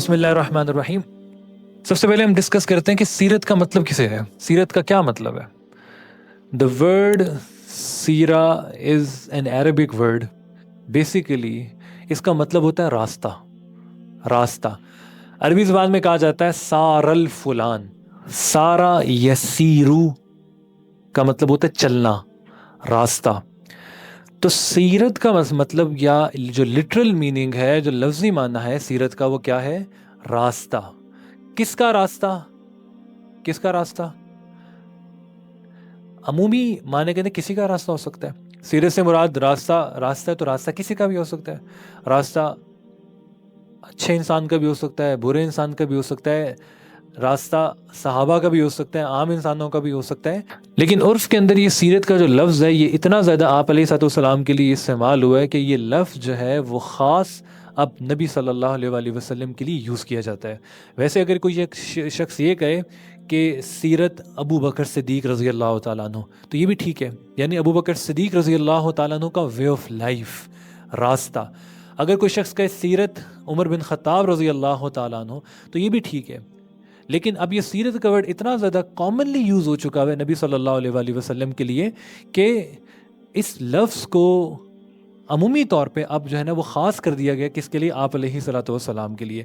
بسم اللہ الرحمن الرحیم. سب سے پہلے ہم ڈسکس کرتے ہیں کہ سیرت کا مطلب کسے ہے. سیرت کا کیا مطلب ہے؟ دا ورڈ سیرا is an Arabic word. Basically اس کا مطلب ہوتا ہے راستہ. راستہ عربی زبان میں کہا جاتا ہے سار الفلان. سارا یسیرو کا مطلب ہوتا ہے چلنا، راستہ. تو سیرت کا مطلب یا جو لٹرل میننگ ہے، جو لفظی معنی ہے سیرت کا، وہ کیا ہے؟ راستہ. کس کا راستہ؟ کس کا راستہ؟ عمومی معنی کہتے ہیں کسی کا راستہ ہو سکتا ہے. سیرت سے مراد راستہ ہے تو راستہ کسی کا بھی ہو سکتا ہے. راستہ اچھے انسان کا بھی ہو سکتا ہے، برے انسان کا بھی ہو سکتا ہے. راستہ صحابہ کا بھی ہو سکتا ہے، عام انسانوں کا بھی ہو سکتا ہے. لیکن عرف کے اندر یہ سیرت کا جو لفظ ہے یہ اتنا زیادہ آپ علیہ الصلوۃ والسلام کے لیے استعمال ہوا ہے کہ یہ لفظ جو ہے وہ خاص اب نبی صلی اللہ علیہ وآلہ وسلم کے لیے یوز کیا جاتا ہے. ویسے اگر کوئی ایک شخص یہ کہے کہ سیرت ابو بکر صدیق رضی اللہ تعالیٰ عنہ، تو یہ بھی ٹھیک ہے. یعنی ابو بکر صدیق رضی اللہ تعالیٰ عنہ کا وے آف لائف، راستہ. اگر کوئی شخص کہے سیرت عمر بن خطاب رضی اللہ تعالیٰ عنہ، تو یہ بھی ٹھیک ہے. لیکن اب یہ سیرت کا ورڈ اتنا زیادہ کامنلی یوز ہو چکا ہے نبی صلی اللہ علیہ وآلہ وسلم کے لیے کہ اس لفظ کو عمومی طور پہ اب جو ہے نا وہ خاص کر دیا گیا کس کے لیے؟ آپ علیہ الصلوۃ والسلام کے لیے.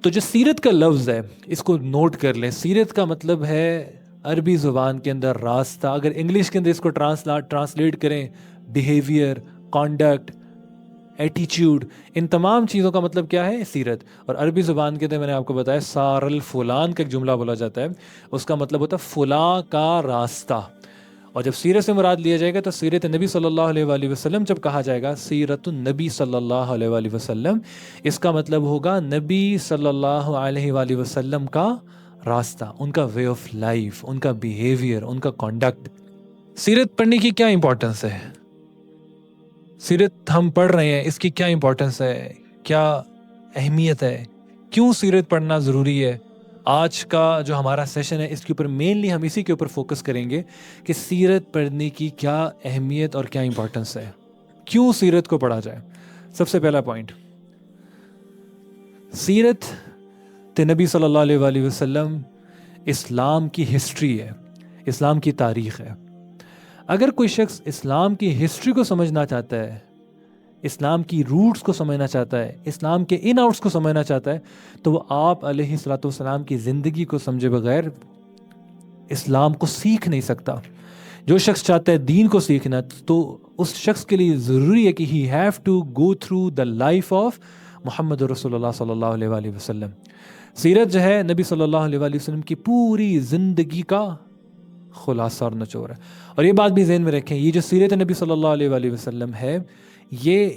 تو جو سیرت کا لفظ ہے اس کو نوٹ کر لیں. سیرت کا مطلب ہے عربی زبان کے اندر راستہ. اگر انگلش کے اندر اس کو ٹرانسلیٹ کریں بیہیویئر، کانڈکٹ، ایٹیچیوڈ، ان تمام چیزوں کا مطلب کیا ہے؟ سیرت. اور عربی زبان کے اندر میں نے آپ کو بتایا سار الفلان کا ایک جملہ بولا جاتا ہے، اس کا مطلب ہوتا ہے فلاں کا راستہ. اور جب سیرت سے مراد لیا جائے گا تو سیرت نبی صلی اللہ علیہ وآلہ وسلم جب کہا جائے گا سیرت النبی صلی اللہ علیہ وآلہ وسلم، اس کا مطلب ہوگا نبی صلی اللہ علیہ وآلہ وسلم کا راستہ، ان کا وے آف لائف، ان کا بیہیویئر، ان کا کانڈکٹ. سیرت پڑھنے کی کیا امپورٹنس ہے؟ سیرت ہم پڑھ رہے ہیں، اس کی کیا امپورٹنس ہے، کیا اہمیت ہے، کیوں سیرت پڑھنا ضروری ہے؟ آج کا جو ہمارا سیشن ہے اس کے اوپر مینلی ہم اسی کے اوپر فوکس کریں گے کہ سیرت پڑھنے کی کیا اہمیت اور کیا امپورٹنس ہے، کیوں سیرت کو پڑھا جائے. سب سے پہلا پوائنٹ، سیرت نبی صلی اللہ علیہ وآلہ وسلم اسلام کی ہسٹری ہے، اسلام کی تاریخ ہے. اگر کوئی شخص اسلام کی ہسٹری کو سمجھنا چاہتا ہے، اسلام کی روٹس کو سمجھنا چاہتا ہے، اسلام کے ان آؤٹس کو سمجھنا چاہتا ہے، تو وہ آپ علیہ الصلوۃ والسلام کی زندگی کو سمجھے بغیر اسلام کو سیکھ نہیں سکتا. جو شخص چاہتا ہے دین کو سیکھنا تو اس شخص کے لیے ضروری ہے کہ he have to go through the life of Muhammad رسول اللہ صلی اللہ علیہ وآلہ وسلم. سیرت جو ہے نبی صلی اللہ علیہ وآلہ وسلم کی پوری زندگی کا خلاصہ اور نچوڑ ہے. اور یہ بات بھی ذہن میں رکھیں، یہ جو سیرت نبی صلی اللہ علیہ وآلہ وسلم ہے یہ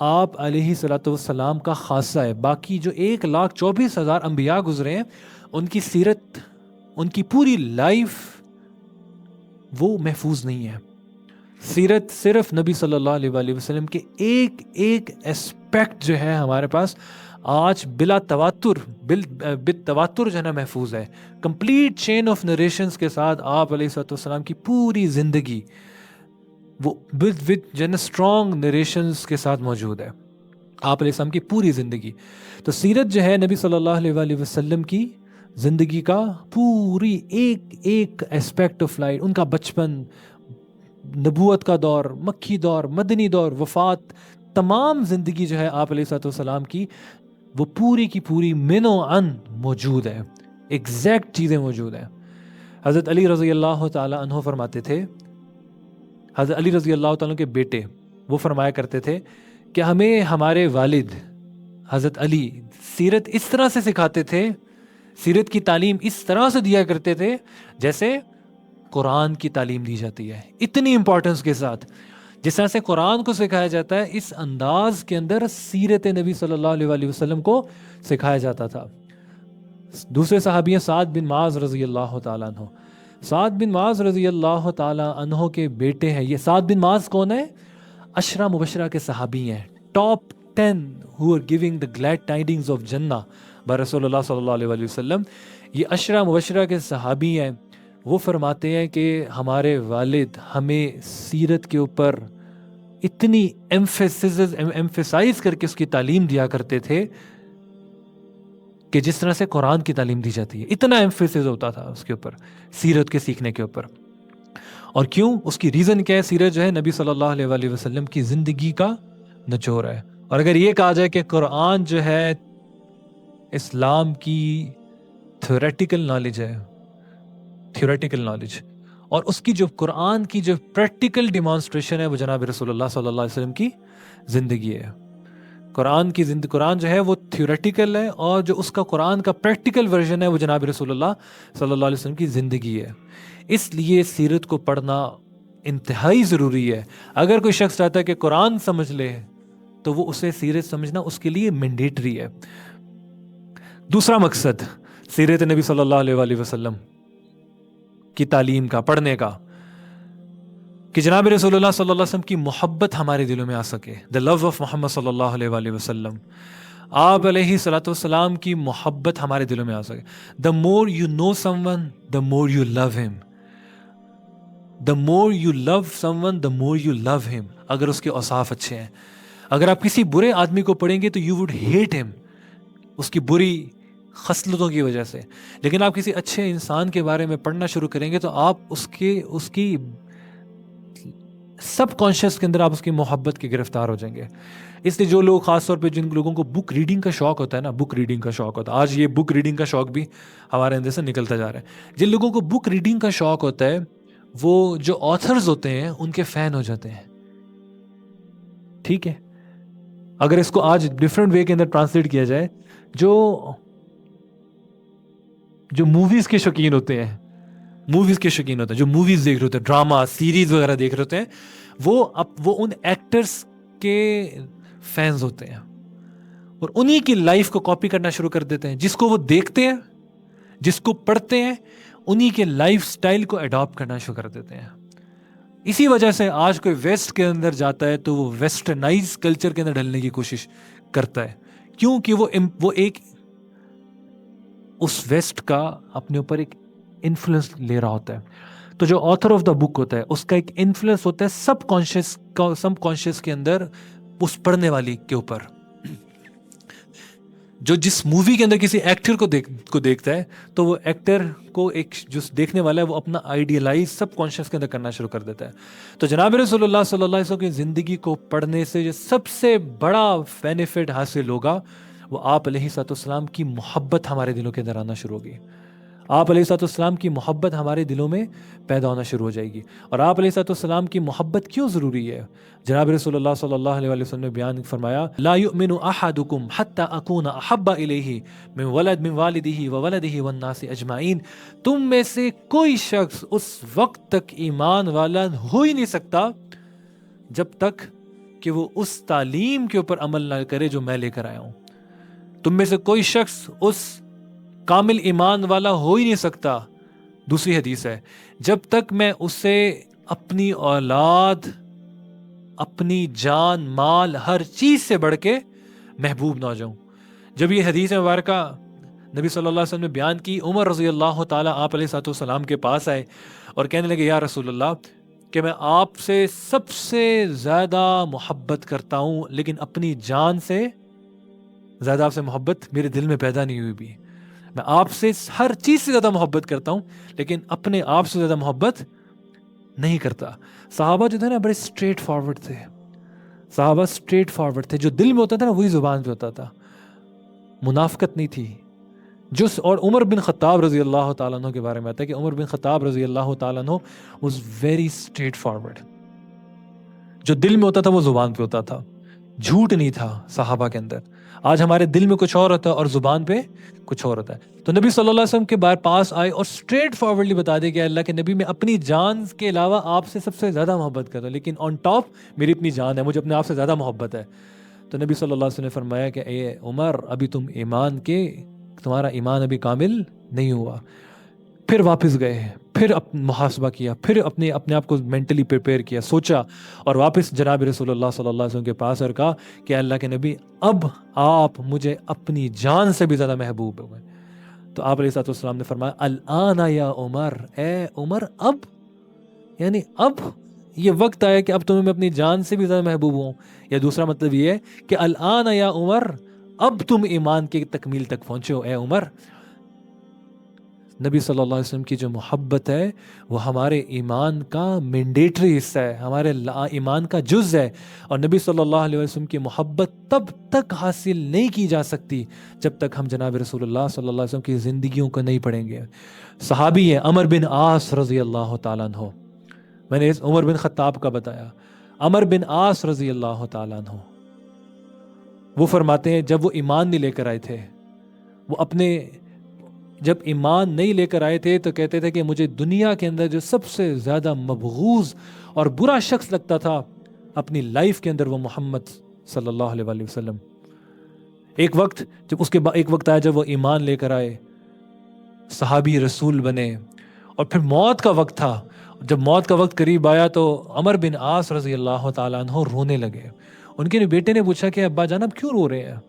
آپ علیہ الصلوۃ والسلام کا خاصہ ہے. باقی جو 1,24,000 انبیاء گزرے ہیں ان کی سیرت، ان کی پوری لائف وہ محفوظ نہیں ہے. سیرت صرف نبی صلی اللہ علیہ وآلہ وسلم کے ایک اسپیکٹ جو ہے ہمارے پاس آج بلا تواتر جو ہے نا محفوظ ہے. کمپلیٹ چین آف نریشنز کے ساتھ آپ علیہ الصلوۃ والسلام کی پوری زندگی وہ ود اسٹرانگ نریشنز کے ساتھ موجود ہے، آپ علیہ السلام کی پوری زندگی. تو سیرت جو ہے نبی صلی اللہ علیہ وآلہ وسلم کی زندگی کا پوری ایک اسپیکٹ آف لائف، ان کا بچپن، نبوت کا دور، مکی دور، مدنی دور، وفات، تمام زندگی جو ہے آپ علیہ الصلوۃ والسلام کی وہ پوری کی پوری من و عن موجود ہے، ایگزیکٹ چیزیں موجود ہیں. حضرت علی رضی اللہ تعالیٰ عنہ فرماتے تھے، حضرت علی رضی اللہ تعالیٰ کے بیٹے وہ فرمایا کرتے تھے کہ ہمیں ہمارے والد حضرت علی سیرت اس طرح سے سکھاتے تھے، سیرت کی تعلیم اس طرح سے دیا کرتے تھے جیسے قرآن کی تعلیم دی جاتی ہے، اتنی امپورٹنس کے ساتھ. جس طرح سے قرآن کو سکھایا جاتا ہے اس انداز کے اندر سیرت نبی صلی اللہ علیہ وآلہ وسلم کو سکھایا جاتا تھا. دوسرے صحابی ہیں سعد بن معاذ رضی اللہ تعالیٰ عنہ. سعد بن معاذ رضی اللہ تعالیٰ عنہ کے بیٹے ہیں. یہ سعد بن معاذ کون ہے؟ عشرہ مبشرہ کے صحابی ہیں، top 10 who are giving the glad tidings of Jannah by رسول اللہ صلی اللہ علیہ وآلہ وسلم. یہ عشرہ مبشرہ کے صحابی ہیں. وہ فرماتے ہیں کہ ہمارے والد ہمیں سیرت کے اوپر اتنی ایمفیسائز کر کے اس کی تعلیم دیا کرتے تھے کہ جس طرح سے قرآن کی تعلیم دی جاتی ہے. اتنا ایمفیسس ہوتا تھا اس کے اوپر، سیرت کے سیکھنے کے اوپر. اور کیوں؟ اس کی ریزن کیا ہے؟ سیرت جو ہے نبی صلی اللہ علیہ وآلہ وسلم کی زندگی کا نچوڑ ہے. اور اگر یہ کہا جائے کہ قرآن جو ہے اسلام کی تھیوریٹیکل نالج ہے، تھیوریٹیکل نالج، اور اس کی جو قرآن کی جو پریکٹیکل ڈیمانسٹریشن ہے وہ جناب رسول اللہ صلی اللہ علیہ وسلم کی زندگی ہے. قرآن جو ہے وہ تھیوریٹیکل ہے، اور جو اس کا قرآن کا پریکٹیکل ورژن ہے وہ جناب رسول اللہ صلی اللہ علیہ وسلم کی زندگی ہے. اس لیے سیرت کو پڑھنا انتہائی ضروری ہے. اگر کوئی شخص چاہتا ہے کہ قرآن سمجھ لے تو وہ اسے سیرت سمجھنا اس کے لیے مینڈیٹری ہے. دوسرا مقصد سیرت نبی صلی اللہ علیہ وآلہ وسلم کی تعلیم کا، پڑھنے کا، کہ جناب رسول اللہ صلی اللہ علیہ وسلم کی محبت ہمارے دلوں میں آ سکے. دا لو آف محمد صلی اللہ علیہ وآلہ وسلم، آپ علیہ صلاۃ والسلام کی محبت ہمارے دلوں میں آ سکے. The more you know someone the more you love him. The more you love someone the more you love him. اگر اس کے اوصاف اچھے ہیں، اگر آپ کسی برے آدمی کو پڑھیں گے تو یو وڈ ہیٹ ہم اس کی بری خصلتوں کی وجہ سے. لیکن آپ کسی اچھے انسان کے بارے میں پڑھنا شروع کریں گے تو آپ اس کی سب کانشیس کے اندر آپ اس کی محبت کے گرفتار ہو جائیں گے. اس لیے جو لوگ، خاص طور پہ جن لوگوں کو بک ریڈنگ کا شوق ہوتا ہے نا، بک ریڈنگ کا شوق ہوتا ہے، آج یہ بک ریڈنگ کا شوق بھی ہمارے اندر سے نکلتا جا رہا ہے. جن لوگوں کو بک ریڈنگ کا شوق ہوتا ہے وہ جو آتھرز ہوتے ہیں ان کے فین ہو جاتے ہیں. ٹھیک ہے، اگر اس کو آج ڈفرینٹ وے کے اندر ٹرانسلیٹ کیا جائے، جو موویز کے شوقین ہوتے ہیں، جو موویز دیکھ رہے ہوتے ہیں، ڈراما سیریز وغیرہ دیکھ رہے ہوتے ہیں، وہ ان ایکٹرز کے فینز ہوتے ہیں اور انہی کی لائف کو کاپی کرنا شروع کر دیتے ہیں. جس کو وہ دیکھتے ہیں، جس کو پڑھتے ہیں، انہی کے لائف سٹائل کو اڈاپٹ کرنا شروع کر دیتے ہیں. اسی وجہ سے آج کوئی ویسٹ کے اندر جاتا ہے تو وہ ویسٹرنائز کلچر کے اندر ڈھلنے کی کوشش کرتا ہے. کیونکہ وہ ایک اس ویسٹ کا اپنے اوپر ایک انفلوئنس لے رہا ہوتا ہے. تو جو آتھر آف دا بک ہوتا ہے اس کا ایک انفلوئنس ہوتا ہے سب کانشیس کے اندر اس پڑھنے والی کے اوپر. جو جس مووی کے اندر کسی ایکٹر کو دیکھتا ہے تو وہ ایکٹر کو ایک جو دیکھنے والا ہے وہ اپنا آئیڈیلائز سب کانشیس کے اندر کرنا شروع کر دیتا ہے. تو جناب رسول اللہ صلی اللہ علیہ وسلم کی زندگی کو پڑھنے سے جو سب سے بڑا بینیفٹ حاصل ہوگا وہ آپ علیہ الصلوۃ والسلام کی محبت ہمارے دلوں کے اندر آنا شروع ہوگی. آپ علیہ الصلوۃ والسلام کی محبت ہمارے دلوں میں پیدا ہونا شروع ہو جائے گی. اور آپ علیہ الصلوۃ والسلام کی محبت کیوں ضروری ہے؟ جناب رسول اللہ صلی اللہ علیہ وسلم نے بیان فرمایا، لا یؤمن احدکم حتی اکون احب الیہ من والدہ وولدہ والناس اجمعین. تم میں سے کوئی شخص اس وقت تک ایمان والا ہو ہی نہیں سکتا جب تک کہ وہ اس تعلیم کے اوپر عمل نہ کرے جو میں لے کر آیا ہوں. تم میں سے کوئی شخص اس کامل ایمان والا ہو ہی نہیں سکتا، دوسری حدیث ہے، جب تک میں اسے اپنی اولاد، اپنی جان، مال، ہر چیز سے بڑھ کے محبوب نہ ہو جاؤں. جب یہ حدیث مبارکہ نبی صلی اللہ علیہ وسلم نے بیان کی، عمر رضی اللہ تعالیٰ آپ علیہ الصلوۃ والسلام کے پاس آئے اور کہنے لگے، یا رسول اللہ، کہ میں آپ سے سب سے زیادہ محبت کرتا ہوں لیکن اپنی جان سے زیادہ آپ سے محبت میرے دل میں پیدا نہیں ہوئی بھی. میں آپ سے ہر چیز سے زیادہ محبت کرتا ہوں لیکن اپنے آپ سے زیادہ محبت نہیں کرتا. صحابہ جو تھے نا بڑے اسٹریٹ فارورڈ تھے. صحابہ اسٹریٹ فارورڈ تھے. جو دل میں ہوتا تھا نا وہی زبان پہ ہوتا تھا. منافقت نہیں تھی. اور عمر بن خطاب رضی اللہ تعالیٰ عنہ کے بارے میں آتا ہے کہ عمر بن خطاب رضی اللہ تعالیٰ عنہ واز ویری اسٹریٹ فارورڈ. جو دل میں ہوتا تھا وہ زبان پہ ہوتا تھا. جھوٹ نہیں تھا صحابہ کے اندر. آج ہمارے دل میں کچھ اور ہوتا ہے اور زبان پہ کچھ اور ہوتا ہے. تو نبی صلی اللہ علیہ وسلم کے پاس آئے اور اسٹریٹ فارورڈلی بتا دے کہ اللہ کے نبی، میں اپنی جان کے علاوہ آپ سے سب سے زیادہ محبت کرتا ہوں لیکن آن ٹاپ میری اپنی جان ہے، مجھے اپنے آپ سے زیادہ محبت ہے. تو نبی صلی اللہ علیہ وسلم نے فرمایا کہ اے عمر، ابھی تمہارا ایمان ابھی کامل نہیں ہوا. پھر واپس گئے، پھر محاسبہ کیا، پھر اپنے آپ کو مینٹلی پریپیئر کیا، سوچا اور واپس جناب رسول اللہ صلی اللہ علیہ وسلم کے پاس اور کہا کہ اللہ کے نبی، اب آپ مجھے اپنی جان سے بھی زیادہ محبوب ہوئے. تو آپ علیہ الصلوۃ والسلام نے فرمایا، الآن یا عمر، اے عمر، اب یعنی اب یہ وقت آیا کہ اب تمہیں میں اپنی جان سے بھی زیادہ محبوب ہوں. یا دوسرا مطلب یہ ہے کہ الآن یا عمر، اب تم ایمان کی تکمیل تک پہنچے ہو اے عمر. نبی صلی اللہ علیہ وسلم کی جو محبت ہے وہ ہمارے ایمان کا مینڈیٹری حصہ ہے, ہمارے ایمان کا جز ہے. اور نبی صلی اللہ علیہ وسلم کی محبت تب تک حاصل نہیں کی جا سکتی جب تک ہم جناب رسول اللہ صلی اللہ علیہ وسلم کی زندگیوں کو نہیں پڑھیں گے. صحابی ہے عمر بن عاص رضی اللہ تعالیٰ عنہ, میں نے عمر بن خطاب کا بتایا, عمر بن عاص رضی اللہ تعالیٰ عنہ وہ فرماتے ہیں جب وہ ایمان نہیں لے کر آئے تھے, وہ جب ایمان نہیں لے کر آئے تھے تو کہتے تھے کہ مجھے دنیا کے اندر جو سب سے زیادہ مبغوض اور برا شخص لگتا تھا اپنی لائف کے اندر وہ محمد صلی اللہ علیہ وآلہ وسلم. ایک وقت آیا جب وہ ایمان لے کر آئے, صحابی رسول بنے, اور پھر موت کا وقت تھا. جب موت کا وقت قریب آیا تو عمر بن عاص رضی اللہ تعالیٰ عنہ رونے لگے. ان کے بیٹے نے پوچھا کہ ابا جان آپ کیوں رو رہے ہیں؟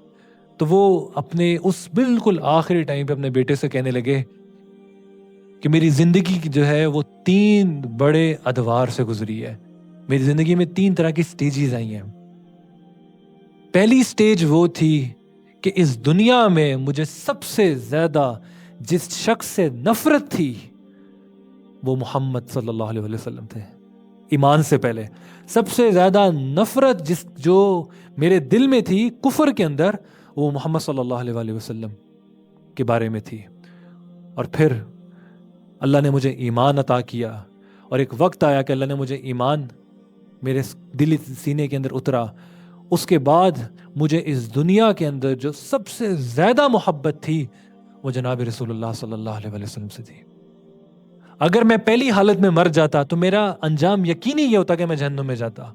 تو وہ اپنے اس بالکل آخری ٹائم پہ اپنے بیٹے سے کہنے لگے کہ میری زندگی جو ہے وہ 3 بڑے ادوار سے گزری ہے. میری زندگی میں 3 طرح کی سٹیجز آئی ہیں. پہلی سٹیج وہ تھی کہ اس دنیا میں مجھے سب سے زیادہ جس شخص سے نفرت تھی وہ محمد صلی اللہ علیہ وسلم تھے. ایمان سے پہلے سب سے زیادہ نفرت جو میرے دل میں تھی کفر کے اندر, وہ محمد صلی اللہ علیہ وآلہ وسلم کے بارے میں تھی. اور پھر اللہ نے مجھے ایمان عطا کیا, اور ایک وقت آیا کہ اللہ نے مجھے ایمان میرے دل سینے کے اندر اترا. اس کے بعد مجھے اس دنیا کے اندر جو سب سے زیادہ محبت تھی وہ جناب رسول اللہ صلی اللہ علیہ وآلہ وسلم سے تھی. اگر میں پہلی حالت میں مر جاتا تو میرا انجام یقینی یہ ہوتا کہ میں جہنم میں جاتا.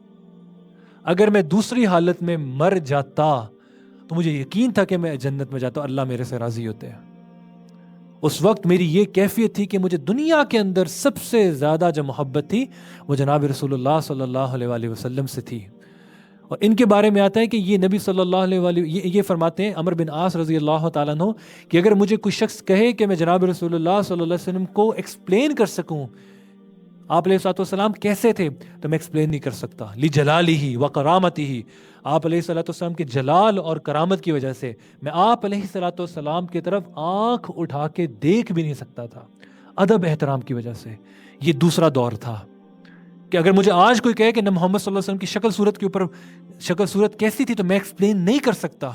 اگر میں دوسری حالت میں مر جاتا تو مجھے یقین تھا کہ میں جنت میں جاتا, اللہ میرے سے راضی ہوتے ہیں. اس وقت میری یہ کیفیت تھی کہ مجھے دنیا کے اندر سب سے زیادہ جو محبت تھی وہ جناب رسول اللہ صلی اللہ علیہ وآلہ وسلم سے تھی. اور ان کے بارے میں آتا ہے کہ یہ نبی صلی اللہ علیہ وآلہ یہ فرماتے ہیں عمر بن عاص رضی اللہ تعالیٰ عنہ کہ اگر مجھے کوئی شخص کہے کہ میں جناب رسول اللہ صلی اللہ علیہ وسلم کو ایکسپلین کر سکوں آپ علیہ الصلوۃ والسلام کیسے تھے, تو میں ایکسپلین نہیں کر سکتا. لجلالہ و کرامتہ, آپ علیہ الصلوۃ والسلام کے جلال اور کرامت کی وجہ سے میں آپ علیہ الصلوۃ والسلام کی طرف آنکھ اٹھا کے دیکھ بھی نہیں سکتا تھا, ادب احترام کی وجہ سے. یہ دوسرا دور تھا کہ اگر مجھے آج کوئی کہے کہ نہ محمد صلی اللہ علیہ وسلم کی شکل صورت کیسی تھی تو میں ایکسپلین نہیں کر سکتا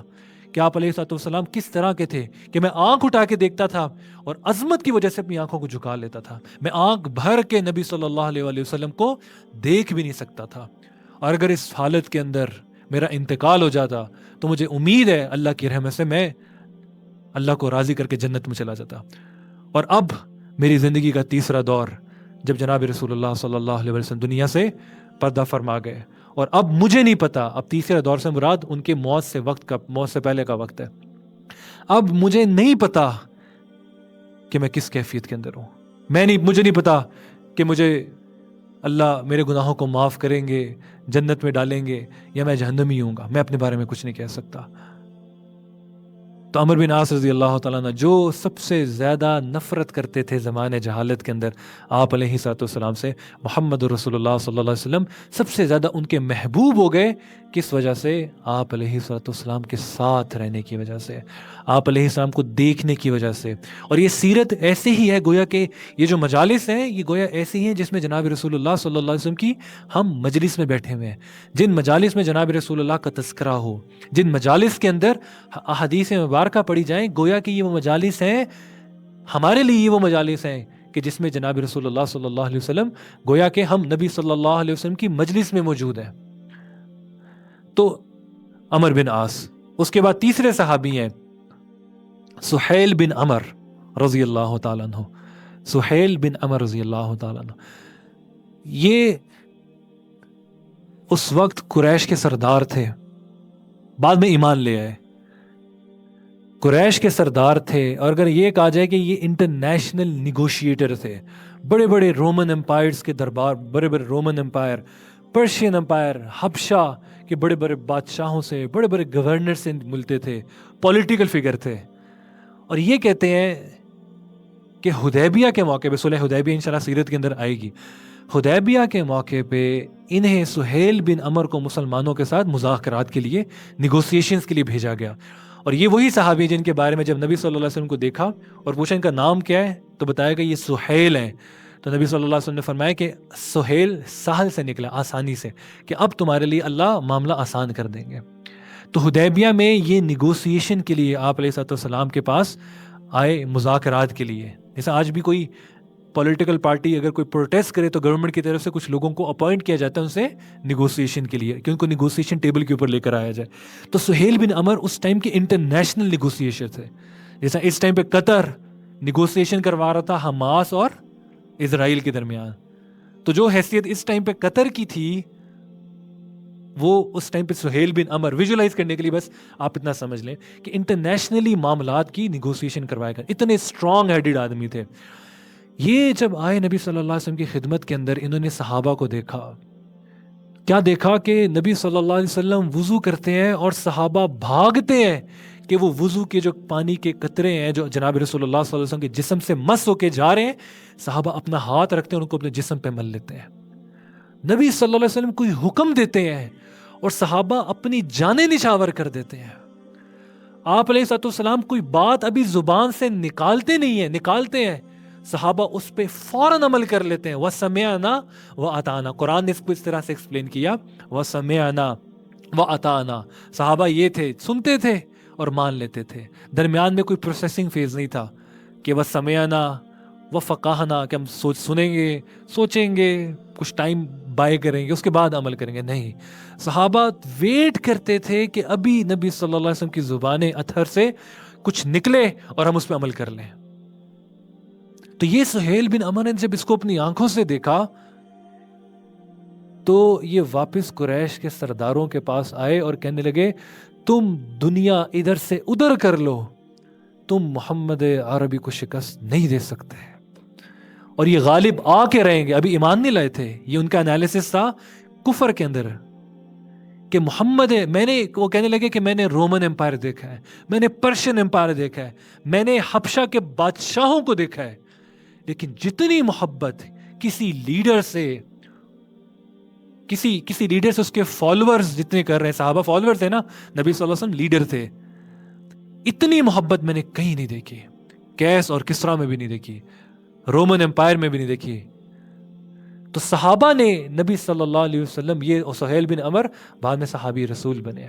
کہ آپ علیہ الصلوۃ والسلام کس طرح کے تھے, کہ میں آنکھ اٹھا کے دیکھتا تھا اور عظمت کی وجہ سے اپنی آنکھوں کو جھکا لیتا تھا. میں آنکھ بھر کے نبی صلی اللہ علیہ وآلہ وسلم کو دیکھ بھی نہیں سکتا تھا. اور اگر اس حالت کے اندر میرا انتقال ہو جاتا تو مجھے امید ہے اللہ کی رحمت سے میں اللہ کو راضی کر کے جنت میں چلا جاتا. اور اب میری زندگی کا تیسرا دور جب جناب رسول اللہ صلی اللہ علیہ وسلم دنیا سے پردہ فرما گئے, اور اب مجھے نہیں پتا, اب تیسرے دور سے مراد ان کے موت سے پہلے کا وقت ہے. اب مجھے نہیں پتا کہ میں کس کیفیت کے اندر ہوں. مجھے نہیں پتا کہ مجھے اللہ میرے گناہوں کو معاف کریں گے, جنت میں ڈالیں گے, یا میں جہنمی ہوں گا. میں اپنے بارے میں کچھ نہیں کہہ سکتا. تو عمر بن عاص رضی اللہ تعالیٰ عنہ جو سب سے زیادہ نفرت کرتے تھے زمانے جہالت کے اندر آپ علیہ الصلوۃ والسلام سے, محمد رسول اللہ صلی اللہ علیہ وسلم سب سے زیادہ ان کے محبوب ہو گئے. کس وجہ سے؟ آپ علیہ الصلوۃ والسلام کے ساتھ رہنے کی وجہ سے, آپ علیہ السلام کو دیکھنے کی وجہ سے. اور یہ سیرت ایسے ہی ہے گویا کہ یہ جو مجالس ہیں یہ گویا ایسی ہیں جس میں جناب رسول اللہ صلی اللہ علیہ وسلم کی ہم مجلس میں بیٹھے ہوئے ہیں. جن مجالس میں جناب رسول اللہ کا تذکرہ ہو, جن مجالس کے اندر احادیث مبارکہ پڑھی جائیں, گویا کہ یہ وہ مجالس ہیں ہمارے لیے, یہ وہ مجالس ہیں کہ جس میں جناب رسول اللہ صلی اللہ علیہ وسلم گویا کہ ہم نبی صلی اللہ علیہ وسلم کی مجلس میں موجود ہیں. تو عمر بن عاص. اس کے بعد تیسرے صحابی ہیں سہیل بن عمر رضی اللہ تعالیٰ عنہ. سہیل بن عمر رضی اللہ تعالیٰ عنہ یہ اس وقت قریش کے سردار تھے, بعد میں ایمان لے آئے. قریش کے سردار تھے, اور اگر یہ کہا جائے کہ یہ انٹرنیشنل نیگوشیٹر تھے. بڑے بڑے رومن امپائرز کے دربار, بڑے بڑے رومن امپائر, پرشین امپائر, حبشہ کے بڑے بڑے بادشاہوں سے, بڑے بڑے گورنر سے ملتے تھے, پولیٹیکل فگر تھے. اور یہ کہتے ہیں کہ حدیبیہ کے موقع پہ, صلح حدیبیہ انشاءاللہ سیرت کے اندر آئے گی, حدیبیہ کے موقع پہ انہیں سہیل بن عمر کو مسلمانوں کے ساتھ مذاکرات کے لیے, نیگوسیشنز کے لیے بھیجا گیا. اور یہ وہی صحابی جن کے بارے میں جب نبی صلی اللہ علیہ وسلم کو دیکھا اور پوچھا ان کا نام کیا ہے تو بتایا کہ یہ سہیل ہیں. تو نبی صلی اللہ علیہ وسلم نے فرمایا کہ سہیل سہل سے نکلا، آسانی سے، کہ اب تمہارے لیے اللہ معاملہ آسان کر دیں گے. تو حدیبیہ میں یہ نیگوسیشن کے لیے آپ علیہ السلام کے پاس آئے، مذاکرات کے لیے. جیسے آج بھی کوئی پولیٹیکل پارٹی اگر کوئی پروٹیسٹ کرے تو گورنمنٹ کی طرف سے کچھ لوگوں کو اپوائنٹ کیا جاتا ہے ان سے نیگوسیشن کے لیے کہ ان کو نیگوسیشن ٹیبل کے اوپر لے کر آیا جائے. تو سہیل بن عمر اس ٹائم کے انٹرنیشنل نیگوسیشن تھے. جیسا اس ٹائم پہ قطر نیگوسیشن کروا رہا تھا حماس اور اسرائیل کے درمیان، تو جو حیثیت اس ٹائم پہ قطر کی تھی وہ اس ٹائم پہ سہیل بن عمر، ویژولائز کرنے کے لیے بس آپ اتنا سمجھ لیں کہ انٹرنیشنلی معاملات کی نیگوسیشن کروایا گیا. اتنے اسٹرانگ ہیڈڈ آدمی تھے. یہ جب آئے نبی صلی اللہ علیہ وسلم کی خدمت کے اندر، انہوں نے صحابہ کو دیکھا. کیا دیکھا کہ نبی صلی اللہ علیہ وسلم وضو کرتے ہیں اور صحابہ بھاگتے ہیں کہ وہ وضو کے جو پانی کے قطرے ہیں جو جناب رسول اللہ صلی اللہ علیہ وسلم کے جسم سے مس ہو کے جا رہے ہیں، صحابہ اپنا ہاتھ رکھتے ہیں ان کو اپنے جسم پہ مل لیتے ہیں. نبی صلی اللہ علیہ وسلم کوئی حکم دیتے ہیں اور صحابہ اپنی جانیں نچھاور کر دیتے ہیں. آپ علیہ السلام کوئی بات ابھی زبان سے نکالتے نہیں ہیں، نکالتے ہیں، صحابہ اس پہ فوراً عمل کر لیتے ہیں. وَسَمِعْنَا وَأَطَعْنَا، قرآن نے اس کو اس طرح سے ایکسپلین کیا، وَسَمِعْنَا وَأَطَعْنَا. صحابہ یہ تھے، سنتے تھے اور مان لیتے تھے. درمیان میں کوئی پروسیسنگ فیز نہیں تھا کہ وَسَمِعْنَا وَفَقَهْنَا کہ ہم سنیں گے، سوچیں گے، کچھ ٹائم بائے کریں گے، اس کے بعد عمل کریں گے. نہیں، صحابہ ویٹ کرتے تھے کہ ابھی نبی صلی اللہ علیہ وسلم کی زبان اطہر سے کچھ نکلے اور ہم اس پہ عمل کر لیں. تو یہ سہیل بن عمر نے جب اس کو اپنی آنکھوں سے دیکھا تو یہ واپس قریش کے سرداروں کے پاس آئے اور کہنے لگے تم دنیا ادھر سے ادھر کر لو، تم محمد عربی کو شکست نہیں دے سکتے، اور یہ غالب آ کے رہیں گے. ابھی ایمان نہیں لائے تھے. یہ ان کا انالیسس تھا کفر کے اندر کہ محمد وہ کہنے لگے کہ میں نے رومن امپائر دیکھا ہے، میں نے پرشین امپائر دیکھا ہے، میں نے حبشہ کے بادشاہوں کو دیکھا ہے، لیکن جتنی محبت کسی لیڈر سے کسی لیڈر سے اس کے فالوورز جتنے کر رہے ہیں، صحابہ فالوور تھے نا، نبی صلی اللہ علیہ وسلم لیڈر تھے، اتنی محبت میں نے کہیں نہیں دیکھی. کیس اور کسرا میں بھی نہیں دیکھی، رومن امپائر میں بھی نہیں دیکھی. تو صحابہ نے نبی صلی اللہ علیہ وسلم، یہ سہیل بن عمر بعد میں صحابی رسول بنے.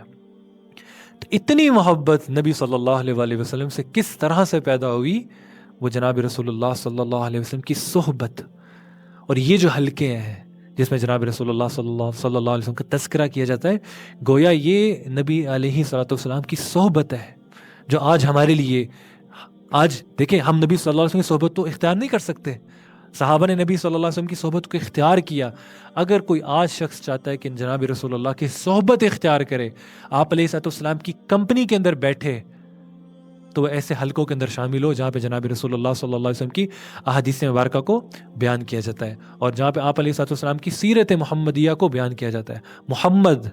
تو اتنی محبت نبی صلی اللہ علیہ وسلم سے کس طرح سے پیدا ہوئی؟ وہ جناب رسول اللہ صلی اللہ علیہ وسلم کی صحبت. اور یہ جو حلقے ہیں جس میں جناب رسول اللہ صلی اللہ علیہ وسلم کا تذکرہ کیا جاتا ہے، گویا یہ نبی علیہ الصلوۃ والسلام کی صحبت ہے جو آج ہمارے لیے، آج دیکھیں ہم نبی صلی اللہ علیہ وسلم کی صحبت تو اختیار نہیں کر سکتے، صحابہ نے نبی صلی اللہ علیہ وسلم کی صحبت کو اختیار کیا. اگر کوئی آج شخص چاہتا ہے کہ جناب رسول اللہ کی صحبت اختیار کرے، آپ علیہ السلام کی کمپنی کے اندر بیٹھے، تو وہ ایسے حلقوں کے اندر شامل ہو جہاں پہ جناب رسول اللہ صلی اللہ علیہ وسلم کی احادیث مبارکہ کو بیان کیا جاتا ہے، اور جہاں پہ آپ علیہ السلام کی سیرت محمدیہ کو بیان کیا جاتا ہے. محمد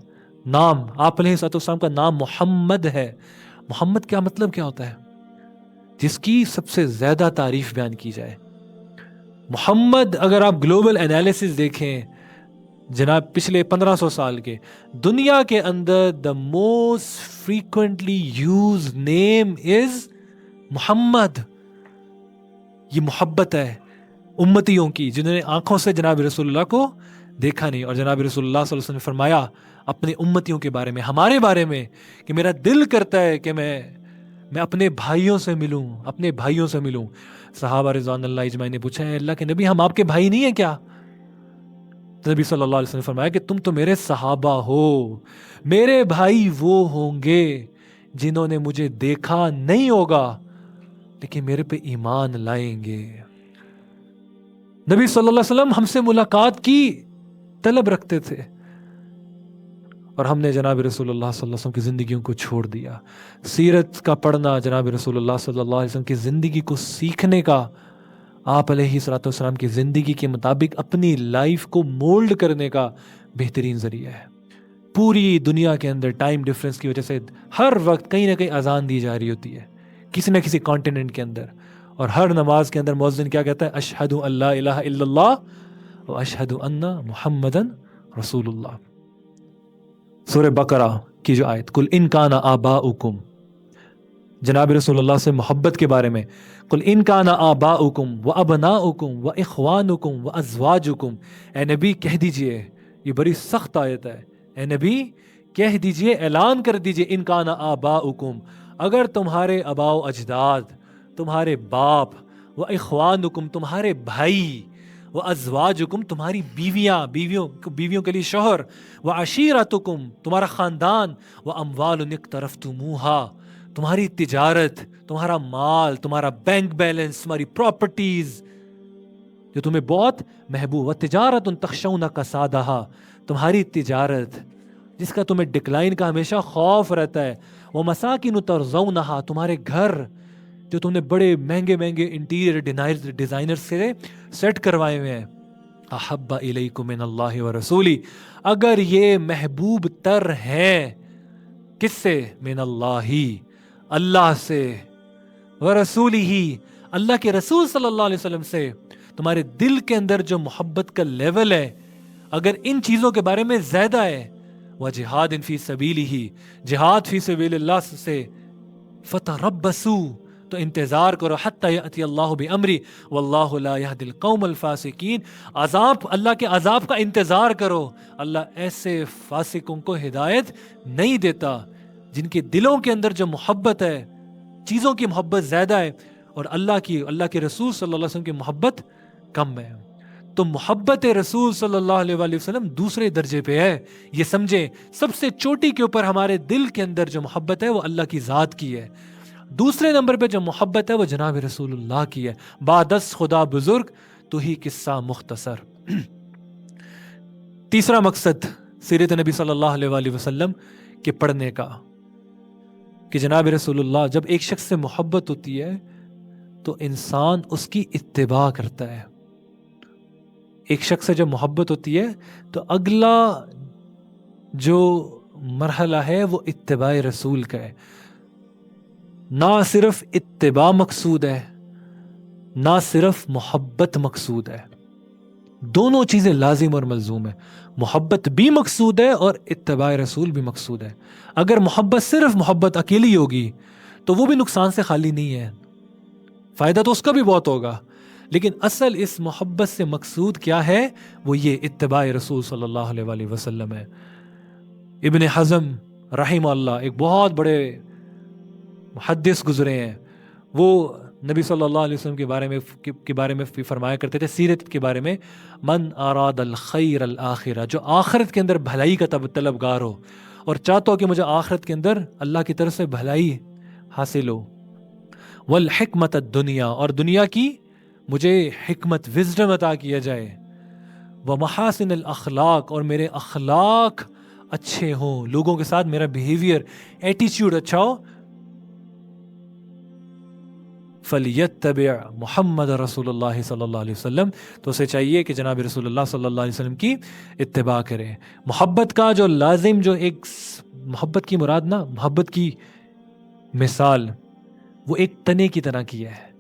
نام، آپ علیہ السلام کا نام محمد ہے. محمد کیا مطلب کیا ہوتا ہے؟ جس کی سب سے زیادہ تعریف بیان کی جائے. محمد اگر آپ گلوبل انالیسس دیکھیں جناب پچھلے 1500 سال کے، دنیا کے اندر دا موسٹ فریکوینٹلی یوز نیم از محمد. یہ محبت ہے امتیوں کی جنہوں نے آنکھوں سے جناب رسول اللہ کو دیکھا نہیں. اور جناب رسول اللہ صلی اللہ علیہ وسلم نے فرمایا اپنے امتیوں کے بارے میں، ہمارے بارے میں، کہ میرا دل کرتا ہے کہ میں اپنے بھائیوں سے ملوں، اپنے بھائیوں سے ملوں. صحابہ رضوان اللہ اجمعین نے پوچھا ہے اللہ کے نبی ہم آپ کے بھائی نہیں ہیں کیا؟ نبی صلی اللہ علیہ وسلم نے فرمایا کہ تم تو میرے صحابہ ہو، میرے بھائی وہ ہوں گے جنہوں نے مجھے دیکھا نہیں ہوگا لیکن میرے پہ ایمان لائیں گے. نبی صلی اللہ علیہ وسلم ہم سے ملاقات کی طلب رکھتے تھے اور ہم نے جناب رسول اللہ صلی اللہ علیہ وسلم کی زندگیوں کو چھوڑ دیا. سیرت کا پڑھنا، جناب رسول اللہ صلی اللہ علیہ وسلم کی زندگی کو سیکھنے کا، آپ علیہ الصلوۃ والسلام کی زندگی کے مطابق اپنی لائف کو مولڈ کرنے کا بہترین ذریعہ ہے. پوری دنیا کے اندر ٹائم ڈفرینس کی وجہ سے ہر وقت کہیں نہ کہیں اذان دی جا رہی ہوتی ہے کسی نہ کسی کانٹیننٹ کے اندر، اور ہر نماز کے اندر مؤذن کیا کہتا ہے؟ اشہد ان لا الہ الا اللہ و اشہد ان محمدن رسول اللہ. سورہ بقرہ کی جو آیت، قل ان کان آباؤکم جناب رسول اللہ سے محبت کے بارے میں، قل ان کان آباؤکم و ابناؤکم و اخوانکم و ازواجکم، اے نبی کہہ دیجئے، یہ بڑی سخت آیت ہے، اے نبی کہہ دیجئے، اعلان کر دیجئے، ان کان آباؤکم، اگر تمہارے آباء و اجداد، تمہارے باپ، و اخوانکم تمہارے بھائی، و ازواجکم تمہاری بیویوں کے لیے شوہر، و عشیرتکم تمہارا خاندان، و اموال اقترفتموہا تمہاری تجارت، تمہارا مال، تمہارا بینک بیلنس، تمہاری پراپرٹیز جو تمہیں بہت محبوب، و تجارت تخشون کسادہا تمہاری تجارت جس کا تمہیں ڈکلائن کا ہمیشہ خوف رہتا ہے، وہ مساکن ترضونہا تمہارے گھر جو تم نے بڑے مہنگے مہنگے انٹیریئر ڈیزائنر سے سیٹ کروائے ہوئے ہیں، احب الیکم من اللہ و رسولی، اگر یہ محبوب تر ہیں کس سے؟ من اللہ، اللہ سے، و رسولی ہی اللہ کے رسول صلی اللہ علیہ وسلم سے، تمہارے دل کے اندر جو محبت کا لیول ہے اگر ان چیزوں کے بارے میں زیادہ ہے، وہ جہاد فی سبیلہ ہی جہاد فی سبیل اللہ سے، فتربصوا تو انتظار کرو، حتی یأتی اللہ بامری واللہ لا یہدی القوم الفاسقین، عذاب اللہ کے عذاب کا انتظار کرو، اللہ ایسے فاسقوں کو ہدایت نہیں دیتا جن کے دلوں کے اندر جو محبت ہے، چیزوں کی محبت زیادہ ہے اور اللہ کے رسول صلی اللہ علیہ وسلم کی محبت کم ہے۔ تو محبت رسول صلی اللہ علیہ وآلہ وسلم دوسرے درجے پہ ہے، یہ سمجھیں سب سے چوٹی کے اوپر ہمارے دل کے اندر جو محبت ہے وہ اللہ کی ذات کی ہے، دوسرے نمبر پہ جو محبت ہے وہ جناب رسول اللہ کی ہے، بعدس خدا بزرگ تو ہی قصہ مختصر۔ تیسرا مقصد سیرت نبی صلی اللہ علیہ وآلہ وسلم کے پڑھنے کا، کہ جناب رسول اللہ جب ایک شخص سے محبت ہوتی ہے تو انسان اس کی اتباع کرتا ہے، ایک شخص سے جب محبت ہوتی ہے تو اگلا جو مرحلہ ہے وہ اتباع رسول کا ہے، نہ صرف اتباع مقصود ہے نہ صرف محبت مقصود ہے، دونوں چیزیں لازم اور ملزوم ہے، محبت بھی مقصود ہے اور اتباع رسول بھی مقصود ہے۔ اگر صرف محبت اکیلی ہوگی تو وہ بھی نقصان سے خالی نہیں ہے، فائدہ تو اس کا بھی بہت ہوگا، لیکن اصل اس محبت سے مقصود کیا ہے؟ وہ یہ اتباع رسول صلی اللہ علیہ وآلہ وسلم ہے۔ ابن حزم رحمہ اللہ ایک بہت بڑے محدث گزرے ہیں، وہ نبی صلی اللہ علیہ وسلم کے بارے میں فرمایا کرتے تھے، سیرت کے بارے میں، من اراد الخیر الآخرہ، جو آخرت کے اندر بھلائی کا طلبگار ہو اور چاہتا ہو کہ مجھے آخرت کے اندر اللہ کی طرف سے بھلائی حاصل ہو، والحکمت الدنیا، اور دنیا کی مجھے حکمت وزڈم عطا کیا جائے، ومحاسن الاخلاق، اور میرے اخلاق اچھے ہوں، لوگوں کے ساتھ میرا بیہیویئر ایٹیچیوڈ اچھا ہو، فَلْيَتَّبِعْ محمد رسول اللہ صلی اللہ علیہ وسلم، تو اسے چاہیے کہ جناب رسول اللہ صلی اللہ علیہ وسلم کی اتباع کرے۔ محبت کا جو لازم، جو ایک محبت کی مراد نا، محبت کی مثال وہ ایک تنے کی طرح کی ہے،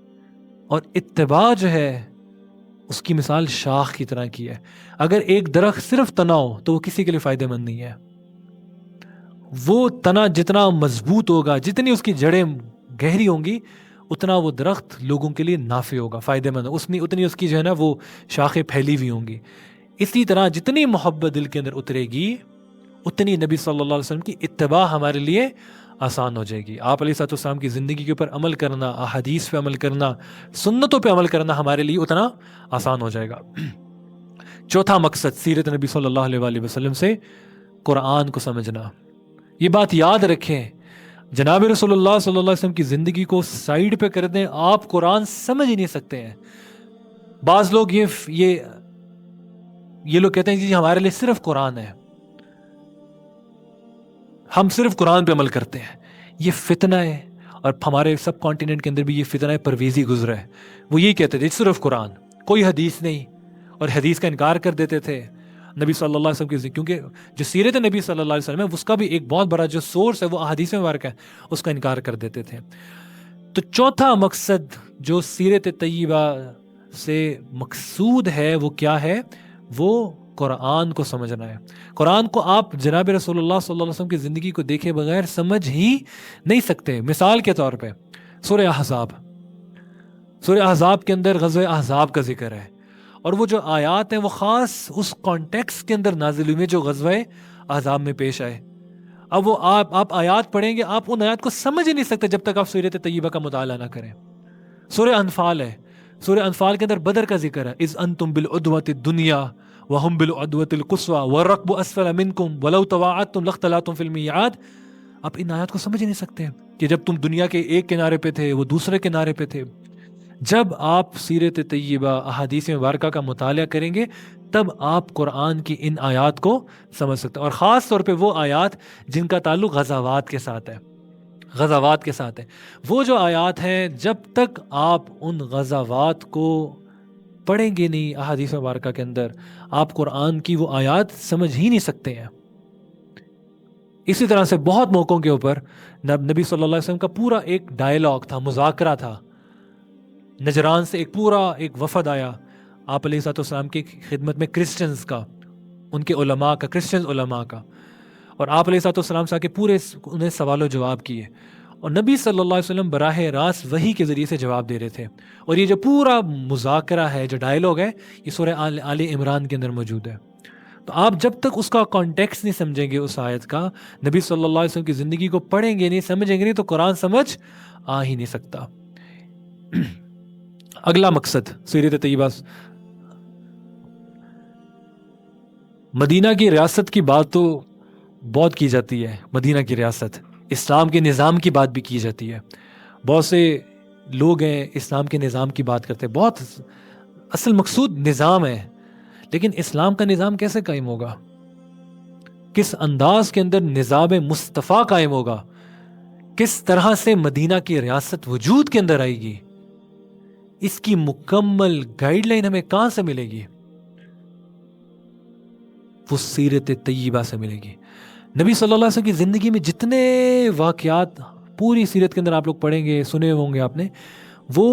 اور اتباع جو ہے اس کی مثال شاخ کی طرح کی ہے۔ اگر ایک درخت صرف تنا ہو تو وہ کسی کے لیے فائدہ مند نہیں ہے، وہ تنا جتنا مضبوط ہوگا، جتنی اس کی جڑیں گہری ہوں گی، اتنا وہ درخت لوگوں کے لیے نافع ہوگا، فائدہ مند، اتنی اس کی جو ہے نا وہ شاخیں پھیلی ہوئی ہوں گی۔ اسی طرح جتنی محبت دل کے اندر اترے گی اتنی نبی صلی اللہ علیہ وسلم کی اتباع ہمارے لیے آسان ہو جائے گی۔ آپ علیہ السلام کی زندگی کے اوپر عمل کرنا، احادیث پہ عمل کرنا، سنتوں پہ عمل کرنا ہمارے لیے اتنا آسان ہو جائے گا۔ چوتھا مقصد سیرت نبی صلی اللہ علیہ وآلہ وسلم سے قرآن کو سمجھنا۔ یہ بات یاد رکھیں، جناب رسول اللہ صلی اللہ علیہ وسلم کی زندگی کو سائیڈ پہ کر دیں، آپ قرآن سمجھ ہی نہیں سکتے ہیں۔ بعض لوگ یہ لوگ کہتے ہیں جی ہمارے لیے صرف قرآن ہے، ہم صرف قرآن پہ عمل کرتے ہیں۔ یہ فتنہ ہے، اور ہمارے سب کانٹیننٹ کے اندر بھی یہ فتنہ پرویزی گزرا ہے۔ وہ یہی کہتے تھے صرف قرآن، کوئی حدیث نہیں، اور حدیث کا انکار کر دیتے تھے نبی صلی اللہ علیہ وسلم کی، کیونکہ جو سیرت نبی صلی اللہ علیہ وسلم ہے اس کا بھی ایک بہت بڑا جو سورس ہے وہ احادیث مبارکہ ہے، اس کا انکار کر دیتے تھے۔ تو چوتھا مقصد جو سیرت طیبہ سے مقصود ہے وہ کیا ہے؟ وہ قرآن کو سمجھنا ہے. قرآن کو آپ جناب رسول اللہ صلی اللہ علیہ وسلم کی زندگی کو دیکھے بغیر سمجھ ہی نہیں سکتے. مثال کے طور پہ سورہ احزاب کے اندر غزوہ احزاب کا ذکر ہے، اور وہ جو آیات ہیں وہ خاص اس کانٹیکس کے اندر نازل ہوئی ہیں جو غزوہ احزاب میں پیش آئے. اب وہ آپ آیات پڑھیں گے، آپ ان آیات کو سمجھ ہی نہیں سکتے جب تک آپ سیرت طیبہ کا مطالعہ نہ کریں. سورہ انفال ہے، سورہ انفال کے اندر بدر کا ذکر ہے. اذ انتم بالعدوۃ الدنیا وهم بالعدوۃ القصوى والركب اسفل منكم ولو تواعدتم لاختلفتم في الميعاد. آپ ان آیات کو سمجھ ہی نہیں سکتے کہ جب تم دنیا کے ایک کنارے پہ تھے وہ دوسرے کنارے پہ تھے. جب آپ سیرت طیبہ احادیث مبارکہ کا مطالعہ کریں گے تب آپ قرآن کی ان آیات کو سمجھ سکتے ہیں، اور خاص طور پہ وہ آیات جن کا تعلق غزوات کے ساتھ ہے. وہ جو آیات ہیں جب تک آپ ان غزوات کو پڑھیں گے نہیں احادیث مبارکہ کے اندر، آپ قرآن کی وہ آیات سمجھ ہی نہیں سکتے ہیں. اسی طرح سے بہت موقعوں کے اوپر نبی صلی اللہ علیہ وسلم کا پورا ایک ڈائلاگ تھا، مذاکرہ تھا. نجران سے ایک وفد آیا آپ علیہ السلام کی خدمت میں، کرسچنز کا، ان کے علماء کا، کرسچنز علماء کا، اور آپ علیہ السلام سے آ کے پورے انہیں سوال و جواب کیے، اور نبی صلی اللہ علیہ وسلم براہ راست وحی کے ذریعے سے جواب دے رہے تھے. اور یہ جو پورا مذاکرہ ہے، جو ڈائلاگ ہے، یہ سورہ آل عمران کے اندر موجود ہے. تو آپ جب تک اس کا کانٹیکس نہیں سمجھیں گے اس آیت کا، نبی صلی اللہ علیہ وسلم کی زندگی کو پڑھیں گے نہیں، سمجھیں گے نہیں، تو قرآن سمجھ آ ہی نہیں سکتا. اگلا مقصد سیرت طیبہ، مدینہ کی ریاست کی بات تو بہت کی جاتی ہے. مدینہ کی ریاست، اسلام کے نظام کی بات بھی کی جاتی ہے. بہت سے لوگ ہیں اسلام کے نظام کی بات کرتے ہیں، بہت اصل مقصود نظام ہے، لیکن اسلام کا نظام کیسے قائم ہوگا؟ کس انداز کے اندر نظام مصطفیٰ قائم ہوگا؟ کس طرح سے مدینہ کی ریاست وجود کے اندر آئے گی؟ اس کی مکمل گائیڈ لائن ہمیں کہاں سے ملے گی؟ وہ سیرت طیبہ سے ملے گی. نبی صلی اللہ علیہ وسلم کی زندگی میں جتنے واقعات پوری سیرت کے اندر آپ لوگ پڑھیں گے، سنے ہوں گے آپ نے، وہ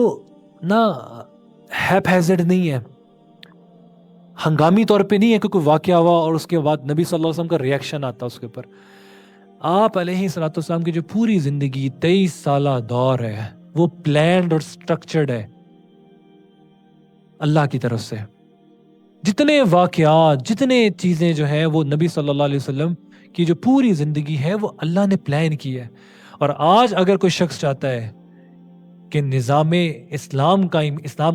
نہ ہیپ ہیزڈ نہیں ہے، ہنگامی طور پہ نہیں ہے کہ کوئی واقعہ ہوا اور اس کے بعد نبی صلی اللہ علیہ وسلم کا ریئیکشن آتا اس کے اوپر. آپ علیہ الصلوۃ والسلام کی جو پوری زندگی 23 سالہ دور ہے، وہ پلانڈ اور سٹرکچرڈ ہے اللہ کی طرف سے. جتنے واقعات، جتنے چیزیں جو ہیں، وہ نبی صلی اللہ علیہ وسلم کی جو پوری زندگی ہے وہ اللہ نے پلان کی ہے. اور آج اگر کوئی شخص چاہتا ہے کہ اسلام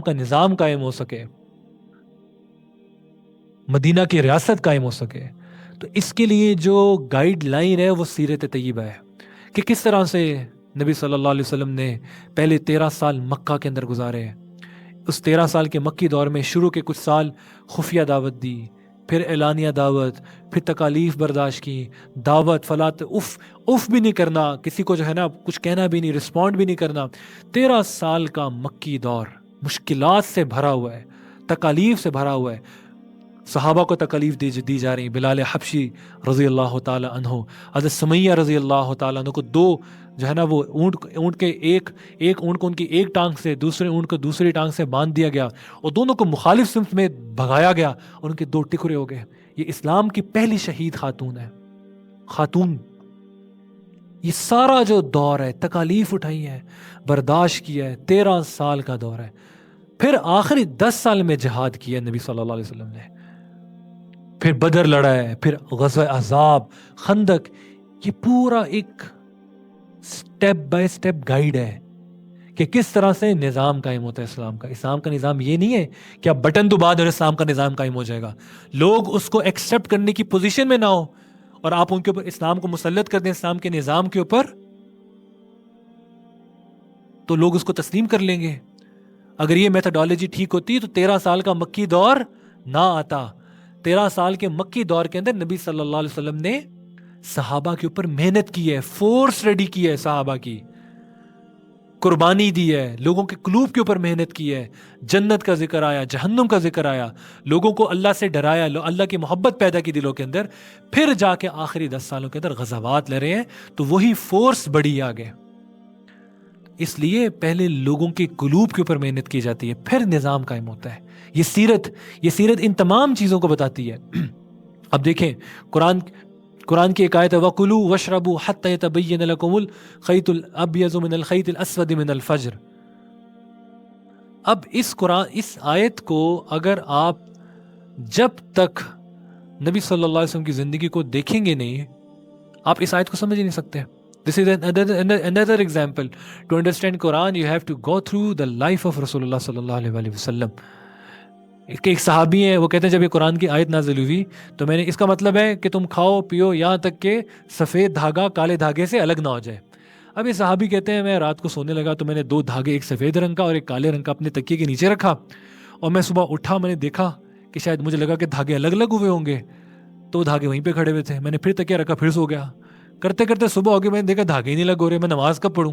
کا نظام قائم ہو سکے، مدینہ کی ریاست قائم ہو سکے، تو اس کے لیے جو گائیڈ لائن ہے وہ سیرت طیبہ ہے، کہ کس طرح سے نبی صلی اللہ علیہ وسلم نے پہلے 13 سال مکہ کے اندر گزارے. اس 13 سال کے مکی دور میں شروع کے کچھ سال خفیہ دعوت دی، پھر اعلانیہ دعوت، پھر تکالیف برداشت کی، دعوت فلات اف بھی نہیں کرنا، کسی کو جو ہے نا کچھ کہنا بھی نہیں، رسپونڈ بھی نہیں کرنا. 13 سال کا مکی دور مشکلات سے بھرا ہوا ہے، تکالیف سے بھرا ہوا ہے. صحابہ کو تکالیف دی جا رہی. بلال حبشی رضی اللہ تعالی عنہ، حضرت سمیہ رضی اللہ تعالی عنہ کو دو جو ہے نا وہ اونٹ کے ایک اونٹ کو ان کی ایک ٹانگ سے دوسرے اونٹ کو دوسری ٹانگ سے باندھ دیا گیا اور دونوں کو مخالف سمت میں بھگایا گیا اور ان کے 2 ٹکڑے ہو گئے. یہ اسلام کی پہلی شہید خاتون ہے. یہ سارا جو دور ہے، تکالیف اٹھائی ہے، برداشت کیا ہے، 13 سال کا دور ہے. پھر آخری 10 سال میں جہاد کیا نبی صلی اللہ علیہ وسلم نے، پھر بدر لڑا ہے، پھر غزوہ احزاب، خندق. یہ پورا ایک سٹیپ بائی سٹیپ گائیڈ ہے کہ کس طرح سے نظام قائم ہوتا ہے اسلام کا. اسلام کا نظام یہ نہیں ہے کہ آپ بٹن دبا دیں اور اسلام کا نظام قائم ہو جائے گا. لوگ اس کو ایکسیپٹ کرنے کی پوزیشن میں نہ ہو اور آپ ان کے اوپر اسلام کو مسلط کر دیں، اسلام کے نظام کے اوپر، تو لوگ اس کو تسلیم کر لیں گے. اگر یہ میتھڈالوجی ٹھیک ہوتی تو 13 سال کا مکی دور نہ آتا. 13 سال کے مکی دور کے اندر نبی صلی اللہ علیہ وسلم نے صحابہ کے اوپر محنت کی ہے، فورس ریڈی کی ہے، صحابہ کی قربانی دی ہے، لوگوں کے قلوب کے اوپر محنت کی ہے. جنت کا ذکر آیا، جہنم کا ذکر آیا، لوگوں کو اللہ سے ڈرایا، اللہ کی محبت پیدا کی دلوں کے اندر. پھر جا کے آخری 10 سالوں کے اندر غزوات لڑے ہیں، تو وہی فورس بڑی آگے. اس لیے پہلے لوگوں کے قلوب کے اوپر محنت کی جاتی ہے، پھر نظام قائم ہوتا ہے۔ یہ سیرت ان تمام چیزوں کو بتاتی ہے۔ اب دیکھیں قرآن کی ایک آیت ہے وَكُلُوا وَاشْرَبُوا حَتَّى يَتَبَيَّنَ لَكُمُ الْخَيْطُ الْأَبْيَضُ مِنَ الْخَيْطِ الْأَسْوَدِ مِنَ الْفَجْرِ۔ اب اس آیت کو اگر آپ جب تک نبی صلی اللہ علیہ وسلم کی زندگی کو دیکھیں گے نہیں، آپ اس آیت کو سمجھ ہی نہیں سکتے۔ This is another example. To understand Quran, you have to go through the life of Rasulullah صلی اللہ علیہ وسلم۔ ایک صحابی ہیں، وہ کہتے ہیں جب یہ قرآن کی آیت نازل ہوئی تو میں نے اس کا مطلب ہے کہ تم کھاؤ پیو یہاں تک کہ سفید دھاگا کالے دھاگے سے الگ نہ ہو جائے۔ اب یہ صحابی کہتے ہیں میں رات کو سونے لگا تو میں نے 2 دھاگے، ایک سفید رنگ کا اور ایک کالے رنگ کا، اپنے تکیے کے نیچے رکھا، اور میں صبح اٹھا، میں نے دیکھا کہ شاید مجھے لگا کہ دھاگے الگ الگ ہوئے ہوں گے، تو وہ دھاگے وہیں پہ کھڑے ہوئے تھے۔ میں نے پھر تکیہ رکھا، پھر سو گیا۔ کرتے کرتے صبح ہو گئی، میں نے دیکھا دھاگے ہی نہیں لگ ہو رہے، میں نماز کب پڑھوں؟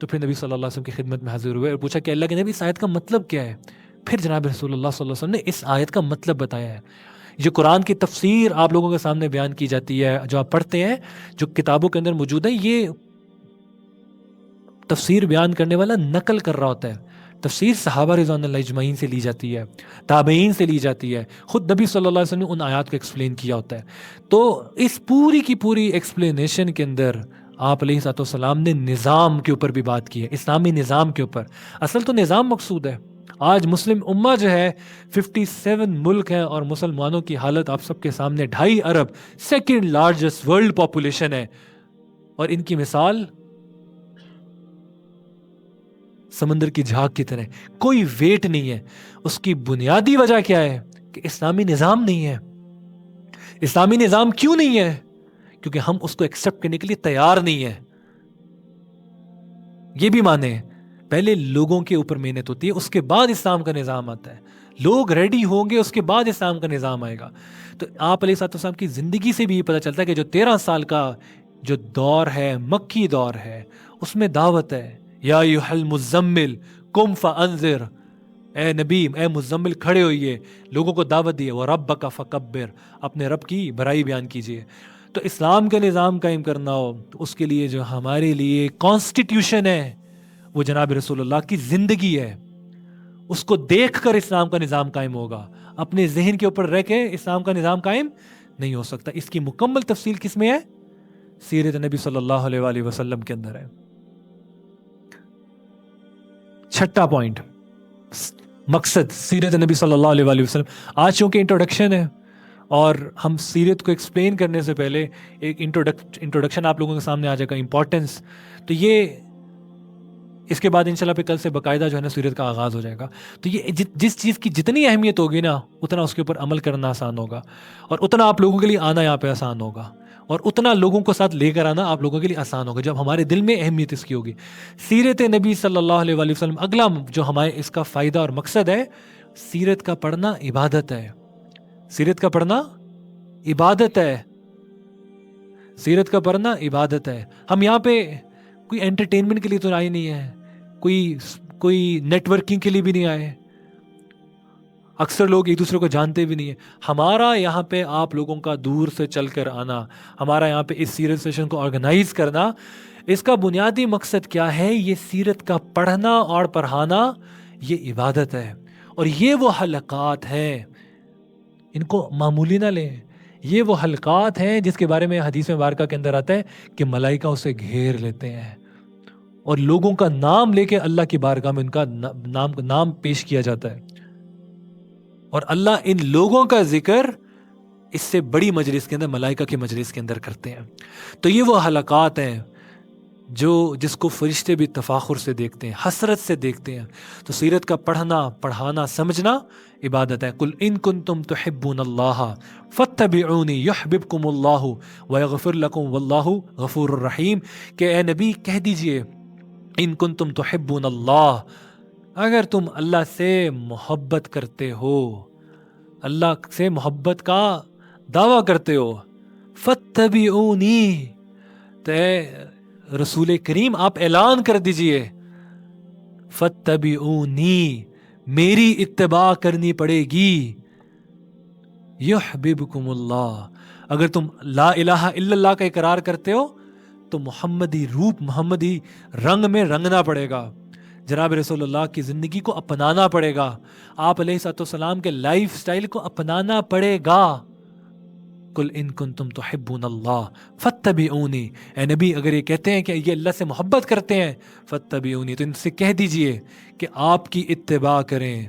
تو پھر نبی صلی اللہ علیہ وسلم کی خدمت میں حاضر ہوئے اور پوچھا کہ اللہ کے نبی اس آیت کا مطلب کیا ہے؟ پھر جناب رسول اللہ صلی اللہ علیہ وسلم نے اس آیت کا مطلب بتایا ہے۔ جو قرآن کی تفسیر آپ لوگوں کے سامنے بیان کی جاتی ہے، جو آپ پڑھتے ہیں، جو کتابوں کے اندر موجود ہے، یہ تفسیر بیان کرنے والا نقل کر رہا ہوتا ہے۔ تفسیر صحابہ رضوان اللہ اجمعین سے لی جاتی ہے، تابعین سے لی جاتی ہے، خود نبی صلی اللہ علیہ وسلم نے ان آیات کو ایکسپلین کیا ہوتا ہے۔ تو اس پوری کی پوری ایکسپلینیشن کے اندر آپ علیہ الصلوۃ والسلام نے نظام کے اوپر بھی بات کی ہے، اسلامی نظام کے اوپر۔ اصل تو نظام مقصود ہے۔ آج مسلم امہ جو ہے 57 ملک ہیں، اور مسلمانوں کی حالت آپ سب کے سامنے، 2.5 ارب، سیکنڈ لارجسٹ ورلڈ پاپولیشن ہے، اور ان کی مثال سمندر کی جھاگ کی طرح، کوئی ویٹ نہیں ہے۔ اس کی بنیادی وجہ کیا ہے؟ کہ اسلامی نظام نہیں ہے۔ اسلامی نظام کیوں نہیں ہے؟ کیونکہ ہم اس کو ایکسپٹ کرنے کے لیے تیار نہیں ہے۔ یہ بھی مانے پہلے لوگوں کے اوپر محنت ہوتی ہے، اس کے بعد اسلام کا نظام آتا ہے۔ لوگ ریڈی ہوں گے، اس کے بعد اسلام کا نظام آئے گا۔ تو آپ علیہ الصلوۃ والسلام کی زندگی سے بھی یہ پتہ چلتا ہے کہ جو 13 سال کا جو دور ہے، مکی دور ہے، اس میں دعوت ہے، یا ایھا المزمل قم فانذر، اے نبی، اے مزمل کھڑے ہوئیے، لوگوں کو دعوت دیے، وربک فکبر، اپنے رب کی بڑائی بیان کیجیے۔ تو اسلام کا نظام قائم کرنا ہو تو اس کے لیے جو ہمارے لیے کانسٹیٹیوشن ہے وہ جناب رسول اللہ کی زندگی ہے۔ اس کو دیکھ کر اسلام کا نظام قائم ہوگا، اپنے ذہن کے اوپر رہ کے اسلام کا نظام قائم نہیں ہو سکتا۔ اس کی مکمل تفصیل کس میں ہے؟ سیرت نبی صلی اللہ علیہ وآلہ وسلم کے اندر ہے۔ چھٹا پوائنٹ، مقصد سیرت نبی صلی اللہ علیہ وآلہ وسلم۔ آج چونکہ انٹروڈکشن ہے، اور ہم سیرت کو ایکسپلین کرنے سے پہلے ایک انٹروڈکشن آپ لوگوں کے سامنے آ جائے گا، امپورٹنس۔ تو یہ اس کے بعد انشاءاللہ پہ کل سے باقاعدہ جو ہے نا سیرت کا آغاز ہو جائے گا۔ تو یہ جس چیز کی جتنی اہمیت ہوگی نا، اتنا اس کے اوپر عمل کرنا آسان ہوگا، اور اتنا آپ لوگوں کے لیے آنا یہاں پہ آسان ہوگا، اور اتنا لوگوں کو ساتھ لے کر آنا آپ لوگوں کے لیے آسان ہوگا جب ہمارے دل میں اہمیت اس کی ہوگی۔ سیرت نبی صلی اللہ علیہ وآلہ وسلم، اگلا جو ہمارے اس کا فائدہ اور مقصد ہے، سیرت کا پڑھنا عبادت ہے۔ سیرت کا پڑھنا عبادت ہے۔ سیرت کا پڑھنا عبادت ہے۔ ہم یہاں پہ کوئی انٹرٹینمنٹ کے لیے تو آئے نہیں ہے، کوئی نیٹ ورکنگ کے لیے بھی نہیں آئے، اکثر لوگ ایک دوسرے کو جانتے بھی نہیں ہیں۔ ہمارا یہاں پہ آپ لوگوں کا دور سے چل کر آنا، ہمارا یہاں پہ اس سیرت سیشن کو آرگنائز کرنا، اس کا بنیادی مقصد کیا ہے؟ یہ سیرت کا پڑھنا اور پڑھانا، یہ عبادت ہے۔ اور یہ وہ حلقات ہیں، ان کو معمولی نہ لیں، یہ وہ حلقات ہیں جس کے بارے میں حدیث مبارکہ کے اندر آتا ہے کہ ملائکہ اسے گھیر لیتے ہیں، اور لوگوں کا نام لے کے اللہ کی بارگاہ میں ان کا نام پیش کیا جاتا ہے، اور اللہ ان لوگوں کا ذکر اس سے بڑی مجلس کے اندر، ملائکہ کی مجلس کے اندر کرتے ہیں۔ تو یہ وہ حلقات ہیں جس کو فرشتے بھی تفاخر سے دیکھتے ہیں، حسرت سے دیکھتے ہیں۔ تو سیرت کا پڑھنا، پڑھانا، سمجھنا عبادت ہے۔ قل ان کنتم تحبون اللہ فاتبعونی یحببکم اللہ ویغفر لکم واللہ غفور الرحیم، کہ اے نبی کہہ دیجئے ان کنتم تحبون اللہ، اگر تم اللہ سے محبت کرتے ہو، اللہ سے محبت کا دعویٰ کرتے ہو، فاتبعونی، تو اے رسول کریم آپ اعلان کر دیجئے، فاتبعونی، میری اتباع کرنی پڑے گی، یحببکم اللہ، اگر تم لا الہ الا اللہ کا اقرار کرتے ہو تو محمدی روپ محمدی رنگ میں رنگنا پڑے گا، جناب رسول اللہ کی زندگی کو اپنانا پڑے گا، آپ علیہ الصلوۃ والسلام کے لائف سٹائل کو اپنانا پڑے گا۔ قل ان کنتم تحبون اللہ فاتبعونی، اے نبی اگر یہ کہتے ہیں کہ یہ اللہ سے محبت کرتے ہیں، فاتبعونی، تو ان سے کہہ دیجئے کہ آپ کی اتباع کریں۔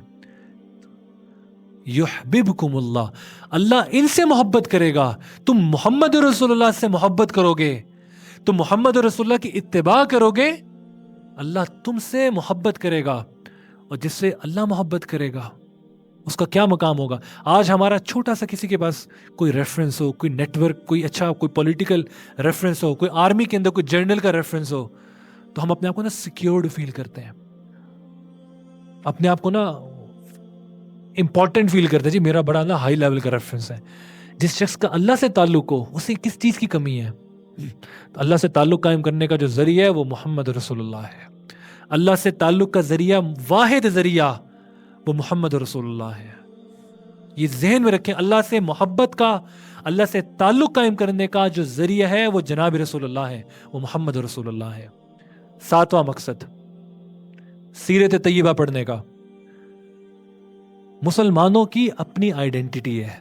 یحببکم اللہ، اللہ ان سے محبت کرے گا، تم محمد رسول اللہ سے محبت کرو گے، تم محمد رسول اللہ کی اتباع کرو گے، اللہ تم سے محبت کرے گا، اور جس سے اللہ محبت کرے گا اس کا کیا مقام ہوگا۔ آج ہمارا چھوٹا سا کسی کے پاس کوئی ریفرنس ہو، کوئی نیٹ ورک، کوئی اچھا کوئی پولیٹیکل ریفرنس ہو، کوئی آرمی کے اندر کوئی جنرل کا ریفرنس ہو، تو ہم اپنے آپ کو نا سیکیورڈ فیل کرتے ہیں، اپنے آپ کو نا امپورٹنٹ فیل کرتے ہیں، جی میرا بڑا نا ہائی لیول کا ریفرنس ہے۔ جس شخص کا اللہ سے تعلق ہو اسے کس چیز کی کمی ہے؟ تو اللہ سے تعلق قائم کرنے کا جو ذریعہ ہے وہ محمد رسول اللہ ہے۔ اللہ سے تعلق کا ذریعہ، واحد ذریعہ، وہ محمد رسول اللہ ہے۔ یہ ذہن میں رکھیں، اللہ سے محبت کا، اللہ سے تعلق قائم کرنے کا جو ذریعہ ہے وہ جناب رسول اللہ ہے، وہ محمد رسول اللہ ہے۔ ساتواں مقصد سیرت طیبہ پڑھنے کا۔ مسلمانوں کی اپنی آئیڈینٹی ہے،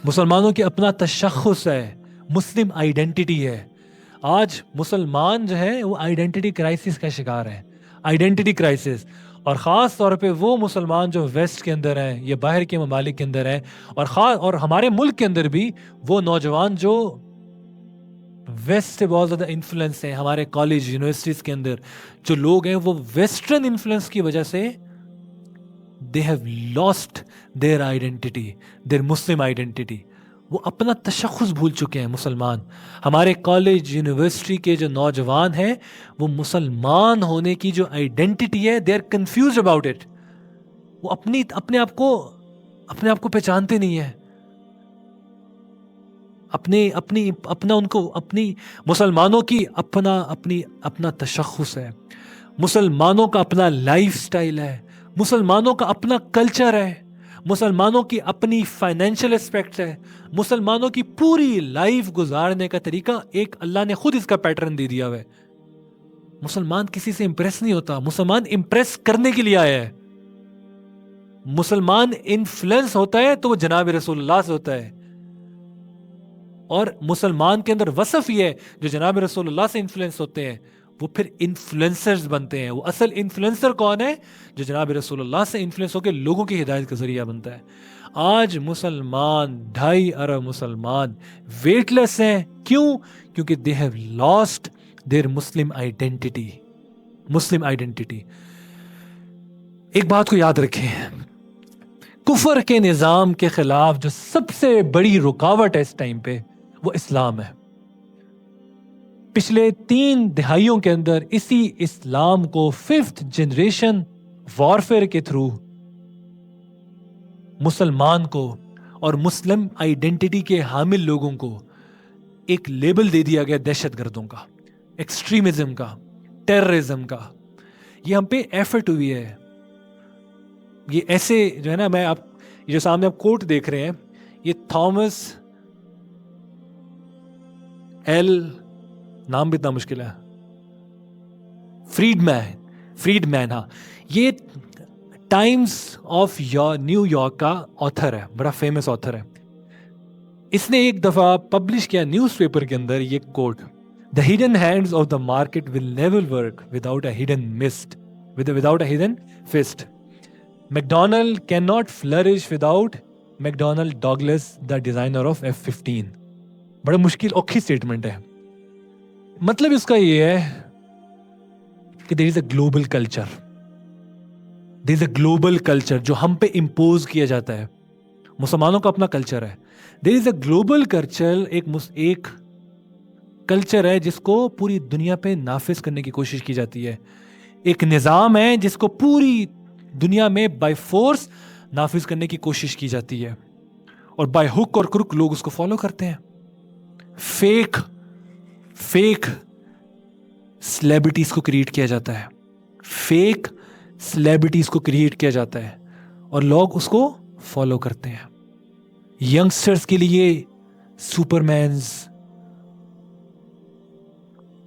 مسلمانوں کی اپنا تشخص ہے، مسلم آئیڈینٹی ہے۔ آج مسلمان جو ہے وہ آئیڈینٹی کرائسس کا شکار ہے، آئیڈینٹی کرائسس، اور خاص طور پہ وہ مسلمان جو ویسٹ کے اندر ہیں یا باہر کے ممالک کے اندر ہیں، اور ہمارے ملک کے اندر بھی وہ نوجوان جو ویسٹ سے بہت زیادہ انفلوئنس ہیں، ہمارے کالج یونیورسٹیز کے اندر جو لوگ ہیں وہ ویسٹرن انفلوئنس کی وجہ سے they have lost their identity, their Muslim identity، وہ اپنا تشخص بھول چکے ہیں مسلمان۔ ہمارے کالج یونیورسٹی کے جو نوجوان ہیں وہ مسلمان ہونے کی جو آئیڈینٹی ہے they are confused about it، وہ اپنے آپ کو پہچانتے نہیں ہیں، اپنی مسلمانوں کی اپنا تشخص ہے، مسلمانوں کا اپنا لائف سٹائل ہے، مسلمانوں کا اپنا کلچر ہے، مسلمانوں کی اپنی فائنینشیل اسپیکٹ ہے، مسلمانوں کی پوری لائف گزارنے کا طریقہ ایک اللہ نے خود اس کا پیٹرن دے دیا ہے۔ مسلمان کسی سے امپریس نہیں ہوتا، مسلمان امپریس کرنے کے لیے آیا ہے۔ مسلمان انفلوئنس ہوتا ہے تو وہ جناب رسول اللہ سے ہوتا ہے، اور مسلمان کے اندر وصف یہ ہے جو جناب رسول اللہ سے انفلوئنس ہوتے ہیں وہ پھر انفلوئنسرز بنتے ہیں۔ وہ اصل انفلوئنسر کون ہے؟ جو جناب رسول اللہ سے انفلوئنس ہو کے لوگوں کی ہدایت کا ذریعہ بنتا ہے۔ آج مسلمان 2.5 ارب مسلمان ویٹ لیس ہیں، کیوں؟ کیونکہ they have lost their Muslim identity، Muslim identity. ایک بات کو یاد رکھیں، کفر کے نظام کے خلاف جو سب سے بڑی رکاوٹ ہے اس ٹائم پہ وہ اسلام ہے۔ پچھلے 3 دہائیوں کے اندر اسی اسلام کو 5th جنریشن وارفیئر کے تھرو مسلمان کو اور مسلم آئیڈینٹی کے حامل لوگوں کو ایک لیبل دے دیا گیا، دہشت گردوں کا، ایکسٹریمزم کا، ٹیررزم کا۔ یہ ہم پہ ایفرٹ ہوئی ہے، یہ ایسے جو ہے نا، میں آپ جو سامنے آپ کوٹ دیکھ رہے ہیں، یہ تھامس ایل، نام بھی اتنا مشکل ہے، فریڈ مین، ہاں، یہ ٹائمز آف نیو یارک کا آتھر ہے، بڑا فیمس آتھر ہے۔ اس نے ایک دفعہ پبلش کیا نیوز پیپر کے اندر یہ کوٹ: The hidden hands of the market will never work without a hidden fist. McDonald cannot flourish without McDonnell Douglas, the designer of F-15۔ بڑا مشکل اوکھی سٹیٹمنٹ ہے۔ مطلب اس کا یہ ہے کہ there is a global culture، there is a global culture جو ہم پہ امپوز کیا جاتا ہے۔ مسلمانوں کا اپنا کلچر ہے، there is a global culture، ایک کلچر ہے جس کو پوری دنیا پہ نافذ کرنے کی کوشش کی جاتی ہے، ایک نظام ہے جس کو پوری دنیا میں بائی فورس نافذ کرنے کی کوشش کی جاتی ہے، اور بائی ہک اور کرک لوگ اس کو فالو کرتے ہیں۔ فیک سلیبریٹیز کو کریٹ کیا جاتا ہے، فیک سلیبریٹیز کو کریٹ کیا جاتا ہے اور لوگ اس کو فالو کرتے ہیں۔ ینگسٹرز کے لیے سپر مینز،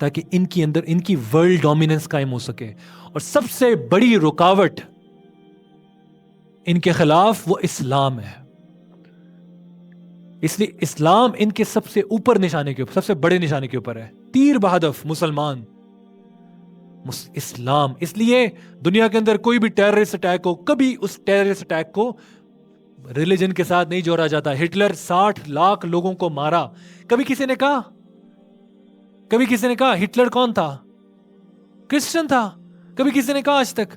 تاکہ ان کی اندر ان کی ورلڈ ڈومیننس قائم ہو سکے. اور سب سے بڑی رکاوٹ ان کے خلاف وہ اسلام ہے. اس لیے اسلام ان کے سب سے اوپر نشانے کے اوپر، سب سے بڑے نشانے کے اوپر ہے. تیر بہدف مسلمان اسلام. اس لیے دنیا کے اندر کوئی بھی ٹیررسٹ اٹیک ہو، کبھی اس ٹیررسٹ اٹیک کو ریلیجن کے ساتھ نہیں جوڑا جاتا. ہٹلر 60 لاکھ لوگوں کو مارا. کبھی کسی نے کہا ہٹلر کون تھا؟ کرسچن تھا. کبھی کسی نے کہا آج تک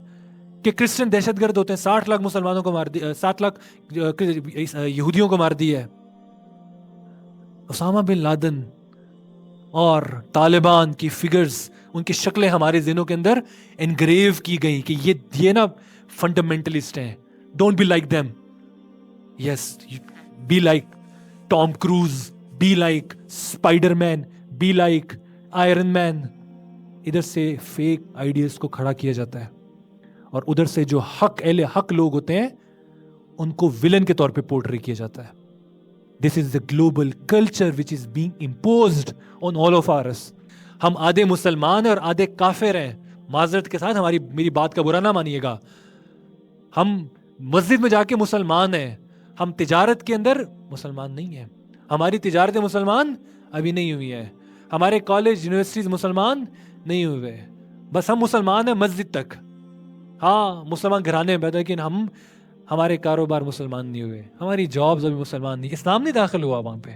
کہ کرسچن دہشت گرد ہوتے ہیں؟ 60 لاکھ مسلمانوں کو مار دیا، 60 لاکھ یہودیوں کو مار دیا ہے. اسامہ بن لادن اور طالبان کی فگرز، ان کی شکلیں ہمارے ذہنوں کے اندر انگریو کی گئی کہ یہ نا فنڈامنٹلسٹ ہیں. Don't be like them. Yes, be like Tom Cruise, be like Spider man, be like Iron man. ادھر سے فیک آئیڈیاز کو کھڑا کیا جاتا ہے اور ادھر سے جو اہل حق لوگ ہوتے ہیں ان کو ولن کے طور پہ پورٹری کیا جاتا ہے. This is the global culture which is being imposed on all of us. ہم آدھے مسلمان ہیں اور آدھے کافر ہیں. معذرت کے ساتھ میری بات کا برا نہ مانیے گا. ہم مسجد میں جا کے مسلمان ہیں، ہم تجارت کے اندر مسلمان نہیں ہیں. ہماری تجارتیں مسلمان ابھی نہیں ہوئی ہیں. ہمارے کالج یونیورسٹیز مسلمان نہیں ہوئے. بس ہم مسلمان ہیں مسجد تک. ہاں مسلمان گھرانے میں پیدا، لیکن ہمارے کاروبار مسلمان نہیں ہوئے، ہماری جابز ابھی مسلمان نہیں. اسلام نہیں داخل ہوا وہاں پہ.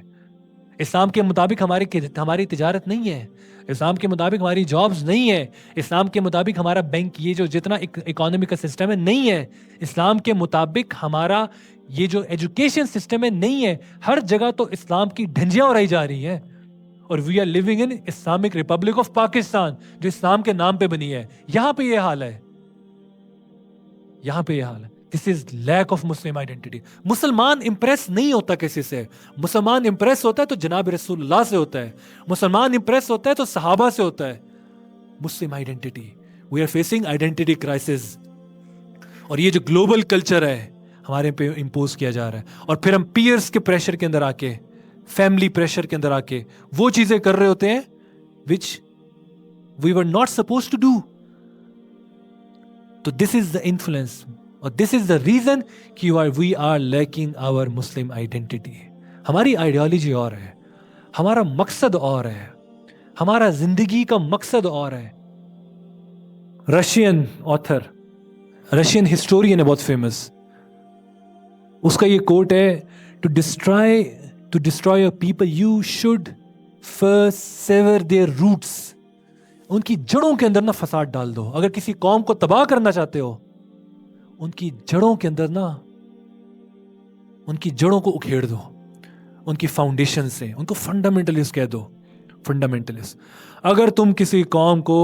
اسلام کے مطابق ہماری تجارت نہیں ہے. اسلام کے مطابق ہماری جابز نہیں ہے. اسلام کے مطابق ہمارا بینک، یہ جو جتنا اکانومی کا سسٹم ہے نہیں ہے. اسلام کے مطابق ہمارا یہ جو ایجوکیشن سسٹم ہے نہیں ہے. ہر جگہ تو اسلام کی ڈھنجیاں اڑائی جا رہی ہیں. اور we are living in Islamic Republic of Pakistan جو اسلام کے نام پہ بنی ہے. یہاں پہ یہ حال ہے. This is lack of Muslim identity. مسلمان امپریس نہیں ہوتا کسی سے. مسلمان امپریس ہوتا ہے تو جناب رسول اللہ سے ہوتا ہے. مسلمان امپریس ہوتا ہے تو صحابہ سے ہوتا ہے. Muslim identity, we are facing identity crisis. اور یہ جو گلوبل کلچر ہے ہمارے پہ امپوز کیا جا رہا ہے. اور پھر ہم پیئرس کے پریشر کے اندر آ کے، فیملی پریشر کے اندر آ کے وہ چیزیں کر رہے ہوتے ہیں which we were not supposed to do. تو this is the influence. اور دس از دا ریزن کہ we are lacking our Muslim identity. ہماری آئیڈیالوجی اور ہے، ہمارا مقصد اور ہے، ہمارا زندگی کا مقصد اور ہے. رشین آتھر، رشین ہسٹورین ہے بہت فیمس. اس کا یہ کوٹ ہے، to destroy your people you should first sever their roots. ان کی جڑوں کے اندر نا فساد ڈال دو. اگر کسی قوم کو تباہ کرنا چاہتے ہو، ان کی جڑوں کے اندر نا، ان کی جڑوں کو اکھیڑ دو. ان کی فاؤنڈیشن سے ان کو فنڈامنٹلسٹ کہہ دو. فنڈامنٹلسٹ. اگر تم کسی قوم کو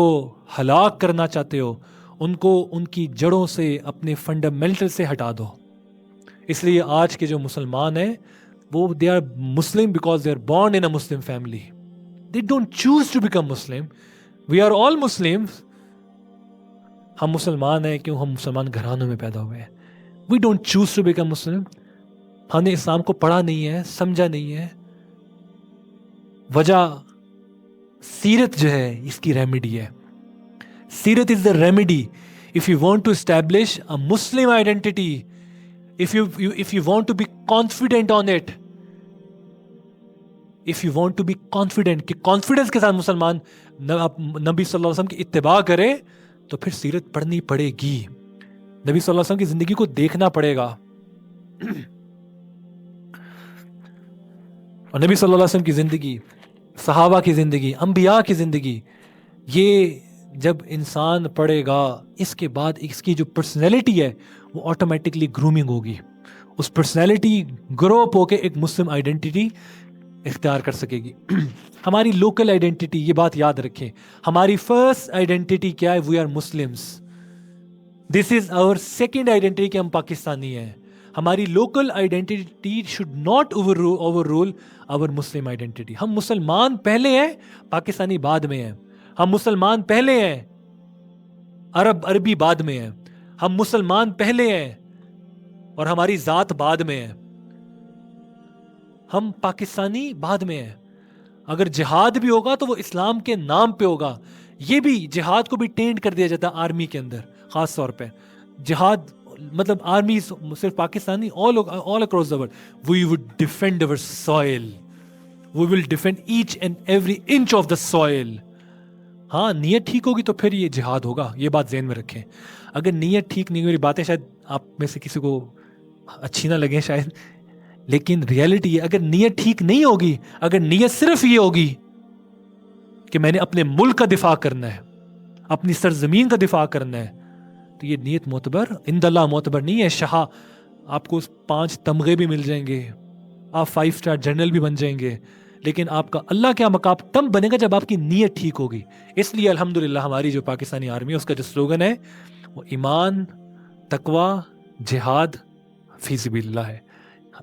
ہلاک کرنا چاہتے ہو، ان کو ان کی جڑوں سے، اپنے فنڈامنٹل سے ہٹا دو. اس لیے آج کے جو مسلمان ہیں وہ they are Muslim because they are born in a Muslim family. They don't choose to become Muslim. We are all Muslims. ہم مسلمان ہیں کیوں؟ ہم مسلمان گھرانوں میں پیدا ہوئے ہیں. We don't choose to become Muslim. ہم نے اسلام کو پڑھا نہیں ہے، سمجھا نہیں ہے. وجہ سیرت جو ہے اس کی ریمیڈی ہے. سیرت is the remedy. If you want to establish a Muslim identity, if you want to be confident on it, if you want to be confident کہ confidence کے ساتھ مسلمان نبی صلی اللہ علیہ وسلم کی اتباع کرے، تو پھر سیرت پڑھنی پڑے گی. نبی صلی اللہ علیہ وسلم کی زندگی کو دیکھنا پڑے گا. اور نبی صلی اللہ علیہ وسلم کی زندگی، صحابہ کی زندگی، انبیاء کی زندگی، یہ جب انسان پڑھے گا، اس کے بعد اس کی جو پرسنالٹی ہے وہ آٹومیٹکلی گرومنگ ہوگی. اس پرسنالٹی گرو اپ ہو کے ایک مسلم آئیڈینٹی اختیار کر سکے گی. ہماری لوکل آئیڈینٹی، یہ بات یاد رکھیں، ہماری فرسٹ آئیڈینٹی کیا ہے؟ We are Muslims. This is our second identity کہ ہم پاکستانی ہیں. ہماری local identity should not overrule our Muslim identity. ہم مسلمان پہلے ہیں، پاکستانی بعد میں ہیں. ہم مسلمان پہلے ہیں، عربی بعد میں ہیں. ہم مسلمان پہلے ہیں اور ہماری ذات بعد میں ہے. ہم پاکستانی بعد میں ہیں. اگر جہاد بھی ہوگا تو وہ اسلام کے نام پہ ہوگا. یہ بھی جہاد کو بھی ٹینٹ کر دیا جاتا ہے آرمی کے اندر. خاص طور پہ جہاد مطلب آرمی صرف پاکستان نہیں, all across the world. We would defend our soil. We will defend each and every inch of the soil. ہاں نیت ٹھیک ہوگی تو پھر یہ جہاد ہوگا, یہ بات ذہن میں رکھیں. اگر نیت ٹھیک نہیں, میری باتیں شاید آپ میں سے کسی کو اچھی نہ لگیں شاید, لیکن ریئلٹی ہے اگر نیت ٹھیک نہیں ہوگی, اگر نیت صرف یہ ہوگی کہ میں نے اپنے ملک کا دفاع کرنا ہے, اپنی سرزمین کا دفاع کرنا ہے, تو یہ نیت معتبر عند اللہ معتبر نہیں ہے. شاہ آپ کو 5 تمغے بھی مل جائیں گے, آپ 5 اسٹار جنرل بھی بن جائیں گے, لیکن آپ کا اللہ کیا مقام تب بنے گا جب آپ کی نیت ٹھیک ہوگی. اس لیے الحمدللہ ہماری جو پاکستانی آرمی ہے اس کا جو سلوگن ہے وہ ایمان, تقوی, جہاد فی سبیل اللہ ہے.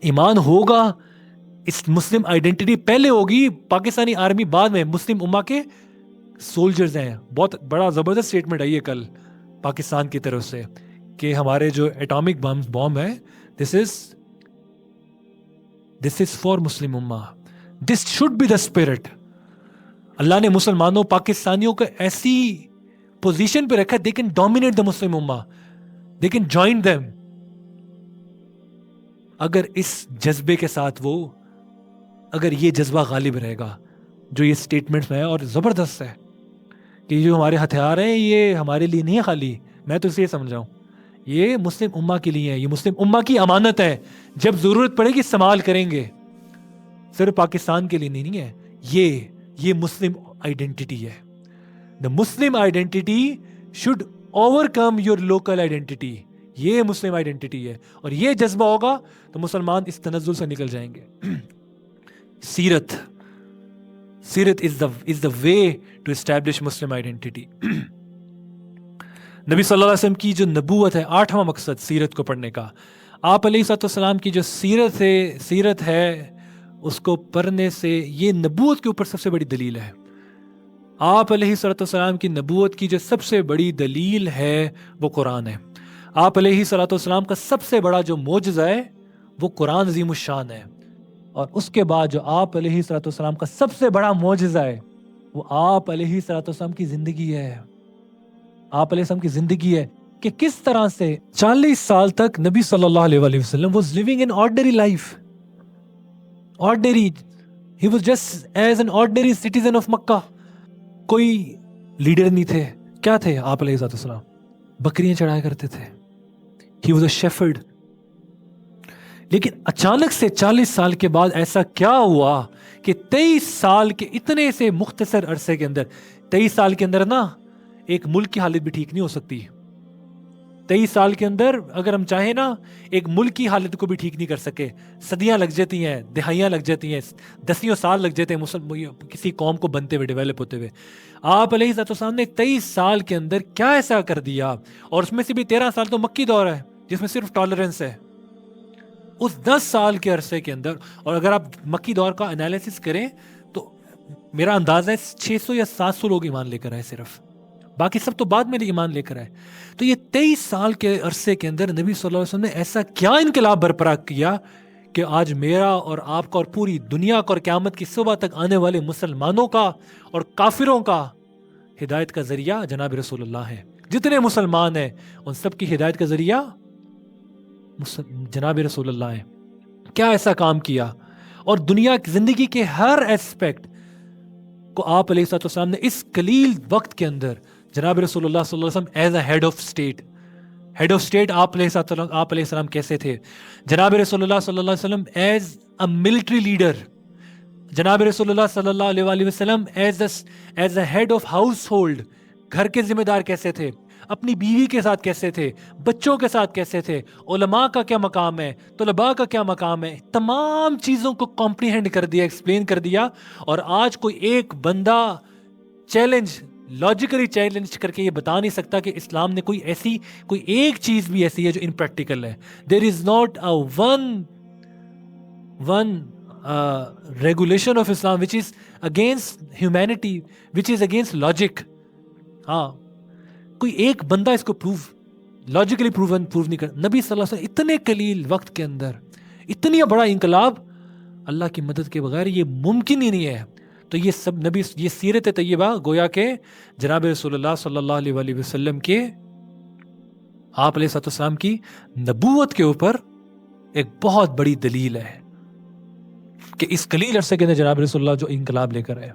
ایمان ہوگا, اس مسلم آئیڈینٹی پہلے ہوگی, پاکستانی آرمی بعد میں. مسلم امہ کے سولجرز ہیں. بہت بڑا زبردست اسٹیٹمنٹ ہے یہ کل پاکستان کی طرف سے کہ ہمارے جو ایٹامک بام ہے this is for مسلم امہ. this should be the spirit. اللہ نے مسلمانوں پاکستانیوں کو ایسی پوزیشن پہ رکھا, they can dominate the مسلم امہ, they can join them. اگر اس جذبے کے ساتھ اگر یہ جذبہ غالب رہے گا جو یہ سٹیٹمنٹس میں ہے, اور زبردست ہے کہ جو ہمارے ہتھیار ہیں یہ ہمارے لیے نہیں ہے خالی, میں تو اسے یہ سمجھا ہوں یہ مسلم امہ کے لیے ہے, یہ مسلم امہ کی امانت ہے, جب ضرورت پڑے گی استعمال کریں گے, صرف پاکستان کے لیے نہیں ہے. یہ مسلم آئیڈینٹی ہے. The Muslim identity should overcome your local identity. یہ مسلم آئیڈینٹی ہے, اور یہ جذبہ ہوگا تو مسلمان اس تنزل سے نکل جائیں گے. سیرت is the way to establish Muslim identity. نبی صلی اللہ علیہ وسلم کی جو نبوت ہے, 8واں مقصد سیرت کو پڑھنے کا. آپ علیہ السلام کی جو سیرت ہے اس کو پڑھنے سے یہ نبوت کے اوپر سب سے بڑی دلیل ہے. آپ علیہ السلام کی نبوت کی جو سب سے بڑی دلیل ہے وہ قرآن ہے. آپ علیہ السلام کا سب سے بڑا جو معجزہ ہے وہ قرآن عظیم الشان ہے. اور اس کے بعد جو آپ علیہ السلام کا سب سے بڑا معجزہ ہے وہ آپ علیہ السلام کی زندگی ہے. آپ علیہ السلام کی زندگی ہے کہ کس طرح سے 40 سال تک نبی صلی اللہ علیہ وسلم was living an ordinary life. He was just as an ordinary citizen of Makkah. کوئی لیڈر نہیں تھے. کیا تھے آپ علیہ السلام؟ بکریاں چڑھایا کرتے تھے. He was a shepherd. لیکن اچانک سے 40 سال کے بعد ایسا کیا ہوا کہ 23 سال کے اتنے سے مختصر عرصے کے اندر 23 سال کے اندر نا ایک ملک کی حالت بھی ٹھیک نہیں ہو سکتی. 23 سال کے اندر اگر ہم چاہیں نا ایک ملک کی حالت کو بھی ٹھیک نہیں کر سکے. صدیاں لگ جاتی ہیں, دہائیاں لگ جاتی ہیں, 10 سال لگ جاتے ہیں کسی قوم کو بنتے ہوئے, ڈیولپ ہوتے ہوئے. آپ علیہ السلام نے 23 سال کے اندر کیا ایسا کر دیا, اور اس میں سے بھی 13 سال تو مکی دور ہے جس میں صرف ٹالرنس ہے. اس 10 سال کے عرصے کے اندر, اور اگر آپ مکی دور کا انالیسس کریں تو میرا اندازہ ہے 600 یا 700 لوگ ایمان لے کر آئے صرف, باقی سب تو بعد میں ایمان لے کر آئے. تو یہ 23 سال کے عرصے کے اندر نبی صلی اللہ علیہ وسلم نے ایسا کیا انقلاب برپا کیا کہ آج میرا اور آپ کا اور پوری دنیا کا اور قیامت کی صبح تک آنے والے مسلمانوں کا اور کافروں کا ہدایت کا ذریعہ جناب رسول اللہ ہے. جتنے مسلمان ہیں ان سب کی ہدایت کا ذریعہ جناب رسول اللہ ہے. کیا ایسا کام کیا, اور دنیا کی زندگی کے ہر ایسپیکٹ کو آپ علیہ السلام نے اس قلیل وقت کے اندر جناب رسول اللہ صلی اللہ علیہ وسلم as a head of state آپ علیہ السلام کیسے تھے. جناب رسول اللہ صلی اللہ علیہ وسلم ایز اے ملٹری لیڈر, جناب رسول اللہ صلی اللہ علیہ وسلم as a head of household, گھر کے ذمہ دار کیسے تھے, اپنی بیوی کے ساتھ کیسے تھے, بچوں کے ساتھ کیسے تھے, علماء کا کیا مقام ہے, طلباء کا کیا مقام ہے, تمام چیزوں کو کمپریہینڈ کر دیا, ایکسپلین کر دیا. اور آج کوئی ایک بندہ لاجیکلی چیلنج کر کے یہ بتا نہیں سکتا کہ اسلام نے کوئی ایک چیز بھی ایسی ہے جو امپریکٹیکل ہے. There is not one regulation of Islam which is against humanity, which is against logic. ہاں, کوئی ایک بندہ اس کو لاجیکلی پروو نہیں کر. نبی صلی اللہ علیہ وسلم اتنے قلیل وقت کے اندر اتنی بڑا انقلاب, اللہ کی مدد کے بغیر یہ ممکن ہی نہیں ہے. تو یہ سب نبی، یہ سیرت طیبہ گویا کہ جناب رسول اللہ صلی اللہ علیہ وآلہ وسلم کے، آپ علیہ السلام کی نبوت کے اوپر ایک بہت بڑی دلیل ہے کہ اس قلیل عرصے کے اندر جناب رسول اللہ جو انقلاب لے کر آئے.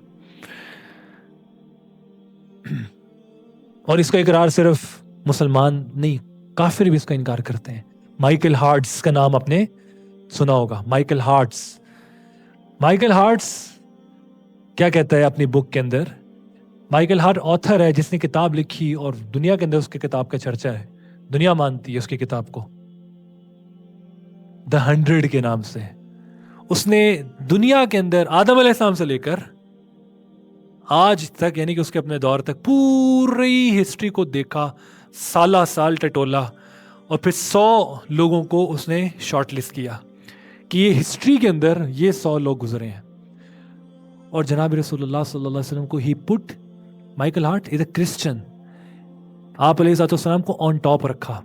اور اس کا اقرار صرف مسلمان نہیں، کافر بھی اس کا انکار کرتے ہیں. مائیکل ہارٹس کا نام آپ نے سنا ہوگا. مائیکل ہارٹس کیا کہتا ہے اپنی بک کے اندر؟ مائیکل ہارٹ آتھر ہے جس نے کتاب لکھی اور دنیا کے اندر اس کی کتاب کا چرچا ہے، دنیا مانتی ہے اس کی کتاب کو دا 100 کے نام سے. اس نے دنیا کے اندر آدم علیہ السلام سے لے کر آج تک، یعنی کہ اس کے اپنے دور تک پوری ہسٹری کو دیکھا، سالہ سال ٹٹولا، اور پھر 100 لوگوں کو اس نے شارٹ لسٹ کیا کہ یہ ہسٹری کے اندر یہ 100 لوگ گزرے ہیں. اور جناب رسول اللہ صلی اللہ علیہ وسلم کو he put Michael Hart is a Christian, آپ علیہ السلام کو آن ٹاپ رکھا.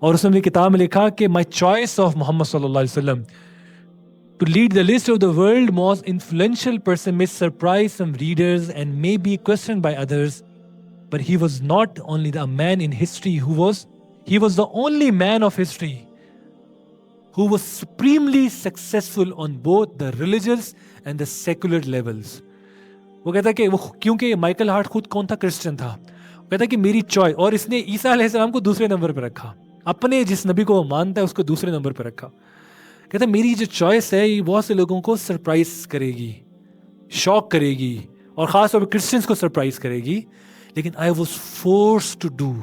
اور اس نے کتاب میں لکھا کہ مائی چوائس آف محمد صلی اللہ علیہ وسلم to lead the list of the world most influential person may surprise some readers and may be questioned by others, but he was not only the man in history he was the only man of history who was supremely successful on both the religious and the secular levels. وہ کہتا ہے کہ وہ کیونکہ Michael Hart خود کون تھا؟ Christian تھا. وہ کہتا ہے کہ میری چوائس، اور اس نے عیسیٰ علیہ السلام کو دوسرے نمبر پہ رکھا، اپنے جس نبی کو وہ مانتا ہے اس کو دوسرے نمبر پہ رکھا. کہتا ہے میری جو چوائس ہے یہ بہت سے لوگوں کو سرپرائز کرے گی، شاک کرے گی، اور خاص طور پہ کرسچنس کو سرپرائز کرے گی، لیکن I was force to do.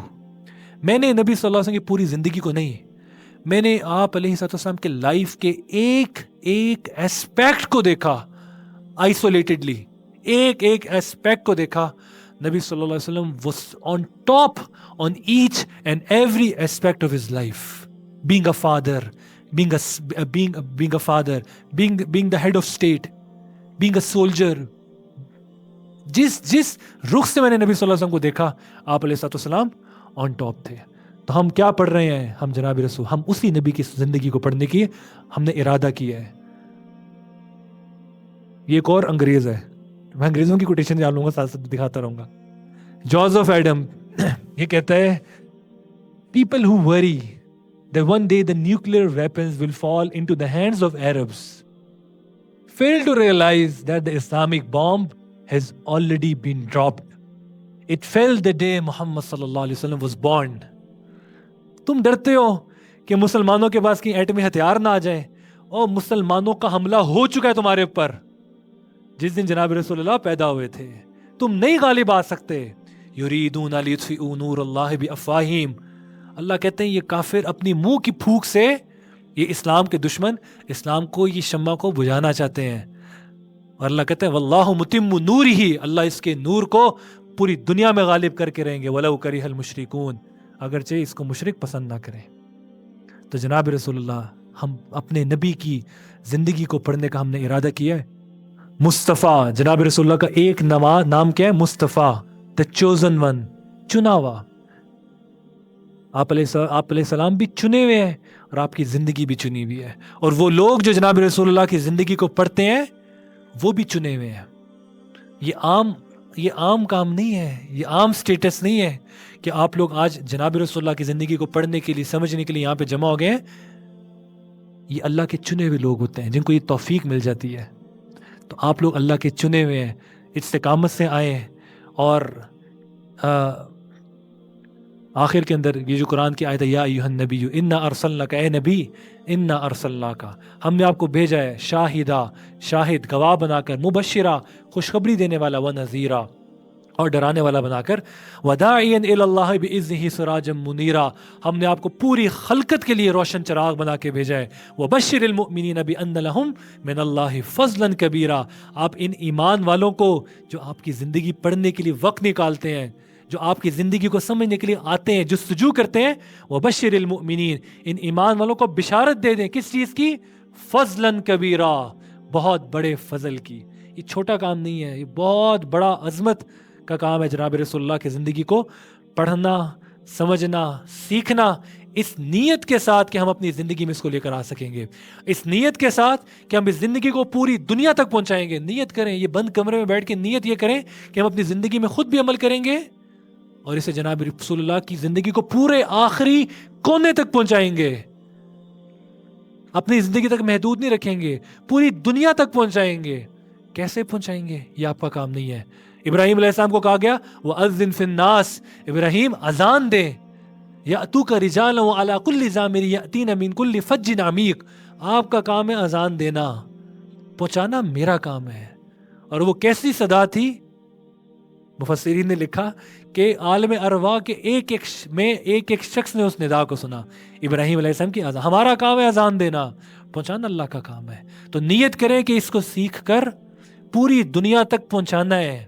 میں نے نبی صلی اللہ علیہ وسلم کی پوری زندگی کو نہیں، میں نے آپ علیہ السلام کے لائف کے ایک ایسپیکٹ کو دیکھا، آئسولیٹڈلی ایک ایسپیکٹ کو دیکھا. نبی صلی اللہ علیہ وسلم was on top on each and every aspect of his life. Being a father, being the head of state, being a soldier. جس رخ سے میں نے نبی صلی اللہ علیہ وسلم کو دیکھا، آپ علیہ السلام on top تھے. تو ہم کیا پڑھ رہے ہیں؟ ہم جناب رسول، ہم اسی نبی کی زندگی کو پڑھنے کی ہم نے ارادہ کیا ہے. یہ ایک اور انگریز ہے، میں انگریزوں کی کوٹیشن جان لوں گا، ساتھ ساتھ دکھاتا رہوں گا. جوزف ایڈم یہ کہتا ہے people who worry that one day the nuclear weapons will fall into the hands of Arabs fail to realize that the Islamic bomb has already been dropped. It fell the day Muhammad sallallahu alaihi wasallam was born. تم ڈرتے ہو کہ مسلمانوں کے پاس کی ایٹمی ہتھیار نہ آ جائیں، اور مسلمانوں کا حملہ ہو چکا ہے تمہارے اوپر جس دن جناب رسول اللہ پیدا ہوئے تھے. تم نہیں غالب آ سکتے. یریدون لیطفئوا نور اللہ بافواہہم. اللہ کہتے ہیں یہ کافر اپنی منہ کی پھونک سے، یہ اسلام کے دشمن اسلام کو، یہ شمع کو بجھانا چاہتے ہیں. اور اللہ کہتے ہیں واللہ متم نورہ، اللہ اس کے نور کو پوری دنیا میں غالب کر کے رہیں گے، ولو کرہ المشرکون، اگرچہ اس کو مشرک پسند نہ کریں. تو جناب رسول اللہ، ہم اپنے نبی کی زندگی کو پڑھنے کا ہم نے ارادہ کیا ہے. مصطفیٰ، جناب رسول اللہ کا ایک نام کیا ہے؟ مصطفیٰ، the chosen one، چنا ہوا. آپ علیہ السلام بھی چنے ہوئے ہیں اور آپ کی زندگی بھی چنی ہوئی ہے. اور وہ لوگ جو جناب رسول اللہ کی زندگی کو پڑھتے ہیں وہ بھی چنے ہوئے ہیں. یہ عام کام نہیں ہے، یہ عام سٹیٹس نہیں ہے کہ آپ لوگ آج جناب رسول اللہ کی زندگی کو پڑھنے کے لیے، سمجھنے کے لیے یہاں پہ جمع ہو گئے ہیں. یہ اللہ کے چنے ہوئے لوگ ہوتے ہیں جن کو یہ توفیق مل جاتی ہے. تو آپ لوگ اللہ کے چنے ہوئے ہیں، استقامت سے آئے ہیں. اور آخر کے اندر یہ جو قرآن کی آیت ہے، یا ایھا النبی انا ارسلناک، اے نبی انا ارسلناک، ہم نے آپ کو بھیجا ہے شاہدہ، شاہد گواہ بنا کر، مبشرہ خوشخبری دینے والا، ونذیرہ اور ڈرانے والا بنا کر، وداعیا الی اللہ باذنہ سراجا منیرا، ہم نے آپ کو پوری خلقت کے لیے روشن چراغ بنا کے بھیجا ہے. وبشر المؤمنین بان لہم من اللہ فضلا کبیرا، آپ ان ایمان والوں کو جو آپ کی زندگی پڑھنے کے لیے وقت نکالتے ہیں، جو آپ کی زندگی کو سمجھنے کے لیے آتے ہیں، جستجو کرتے ہیں، وبشر المؤمنین، ان ایمان والوں کو بشارت دے دیں کس چیز کی؟ فضلا کبیرا، بہت بڑے فضل کی. یہ چھوٹا کام نہیں ہے، یہ بہت بڑا عظمت کا کام ہے. جناب رسول اللہ کی زندگی کو پڑھنا، سمجھنا، سیکھنا، اس نیت کے ساتھ کہ ہم اپنی زندگی میں اس کو لے کر آ سکیں گے، اس نیت کے ساتھ کہ ہم اس زندگی کو پوری دنیا تک پہنچائیں گے. نیت کریں، یہ بند کمرے میں بیٹھ کے نیت یہ کریں کہ ہم اپنی زندگی میں خود بھی عمل کریں گے اور اسے جناب رسول اللہ کی زندگی کو پورے آخری کونے تک پہنچائیں گے. اپنی زندگی تک محدود نہیں رکھیں گے، پوری دنیا تک پہنچائیں گے. کیسے پہنچائیں گے یہ آپ کا کام نہیں ہے. ابراہیم علیہ السلام کو کہا گیا وَأَذِّن فِي النَّاسِ، ابراہیم اذان دے، یأتوک رجالا وعلی کل ضامر یأتین من کل فج عمیق. آپ کا کام ہے اذان دینا، پہنچانا میرا کام ہے. اور وہ کیسی صدا تھی؟ مفسرین نے لکھا کہ عالم ارواح کے ایک ایک شخص نے اس ندا کو سنا، ابراہیم علیہ السلام کی اذان. ہمارا کام ہے اذان دینا، پہنچانا اللہ کا کام ہے. تو نیت کریں کہ اس کو سیکھ کر پوری دنیا تک پہنچانا ہے.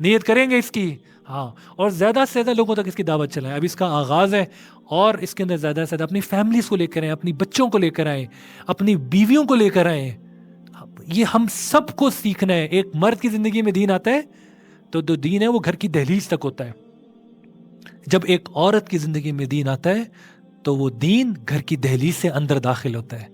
نیت کریں گے اس کی، ہاں، اور زیادہ سے زیادہ لوگوں تک اس کی دعوت چلائیں. اب اس کا آغاز ہے اور اس کے اندر زیادہ سے زیادہ اپنی فیملیز کو لے کر آئیں، اپنی بچوں کو لے کر آئیں، اپنی بیویوں کو لے کر آئیں. یہ ہم سب کو سیکھنا ہے. ایک مرد کی زندگی میں دین آتا ہے تو جو دین ہے وہ گھر کی دہلیز تک ہوتا ہے. جب ایک عورت کی زندگی میں دین آتا ہے تو وہ دین گھر کی دہلیز سے اندر داخل ہوتا ہے.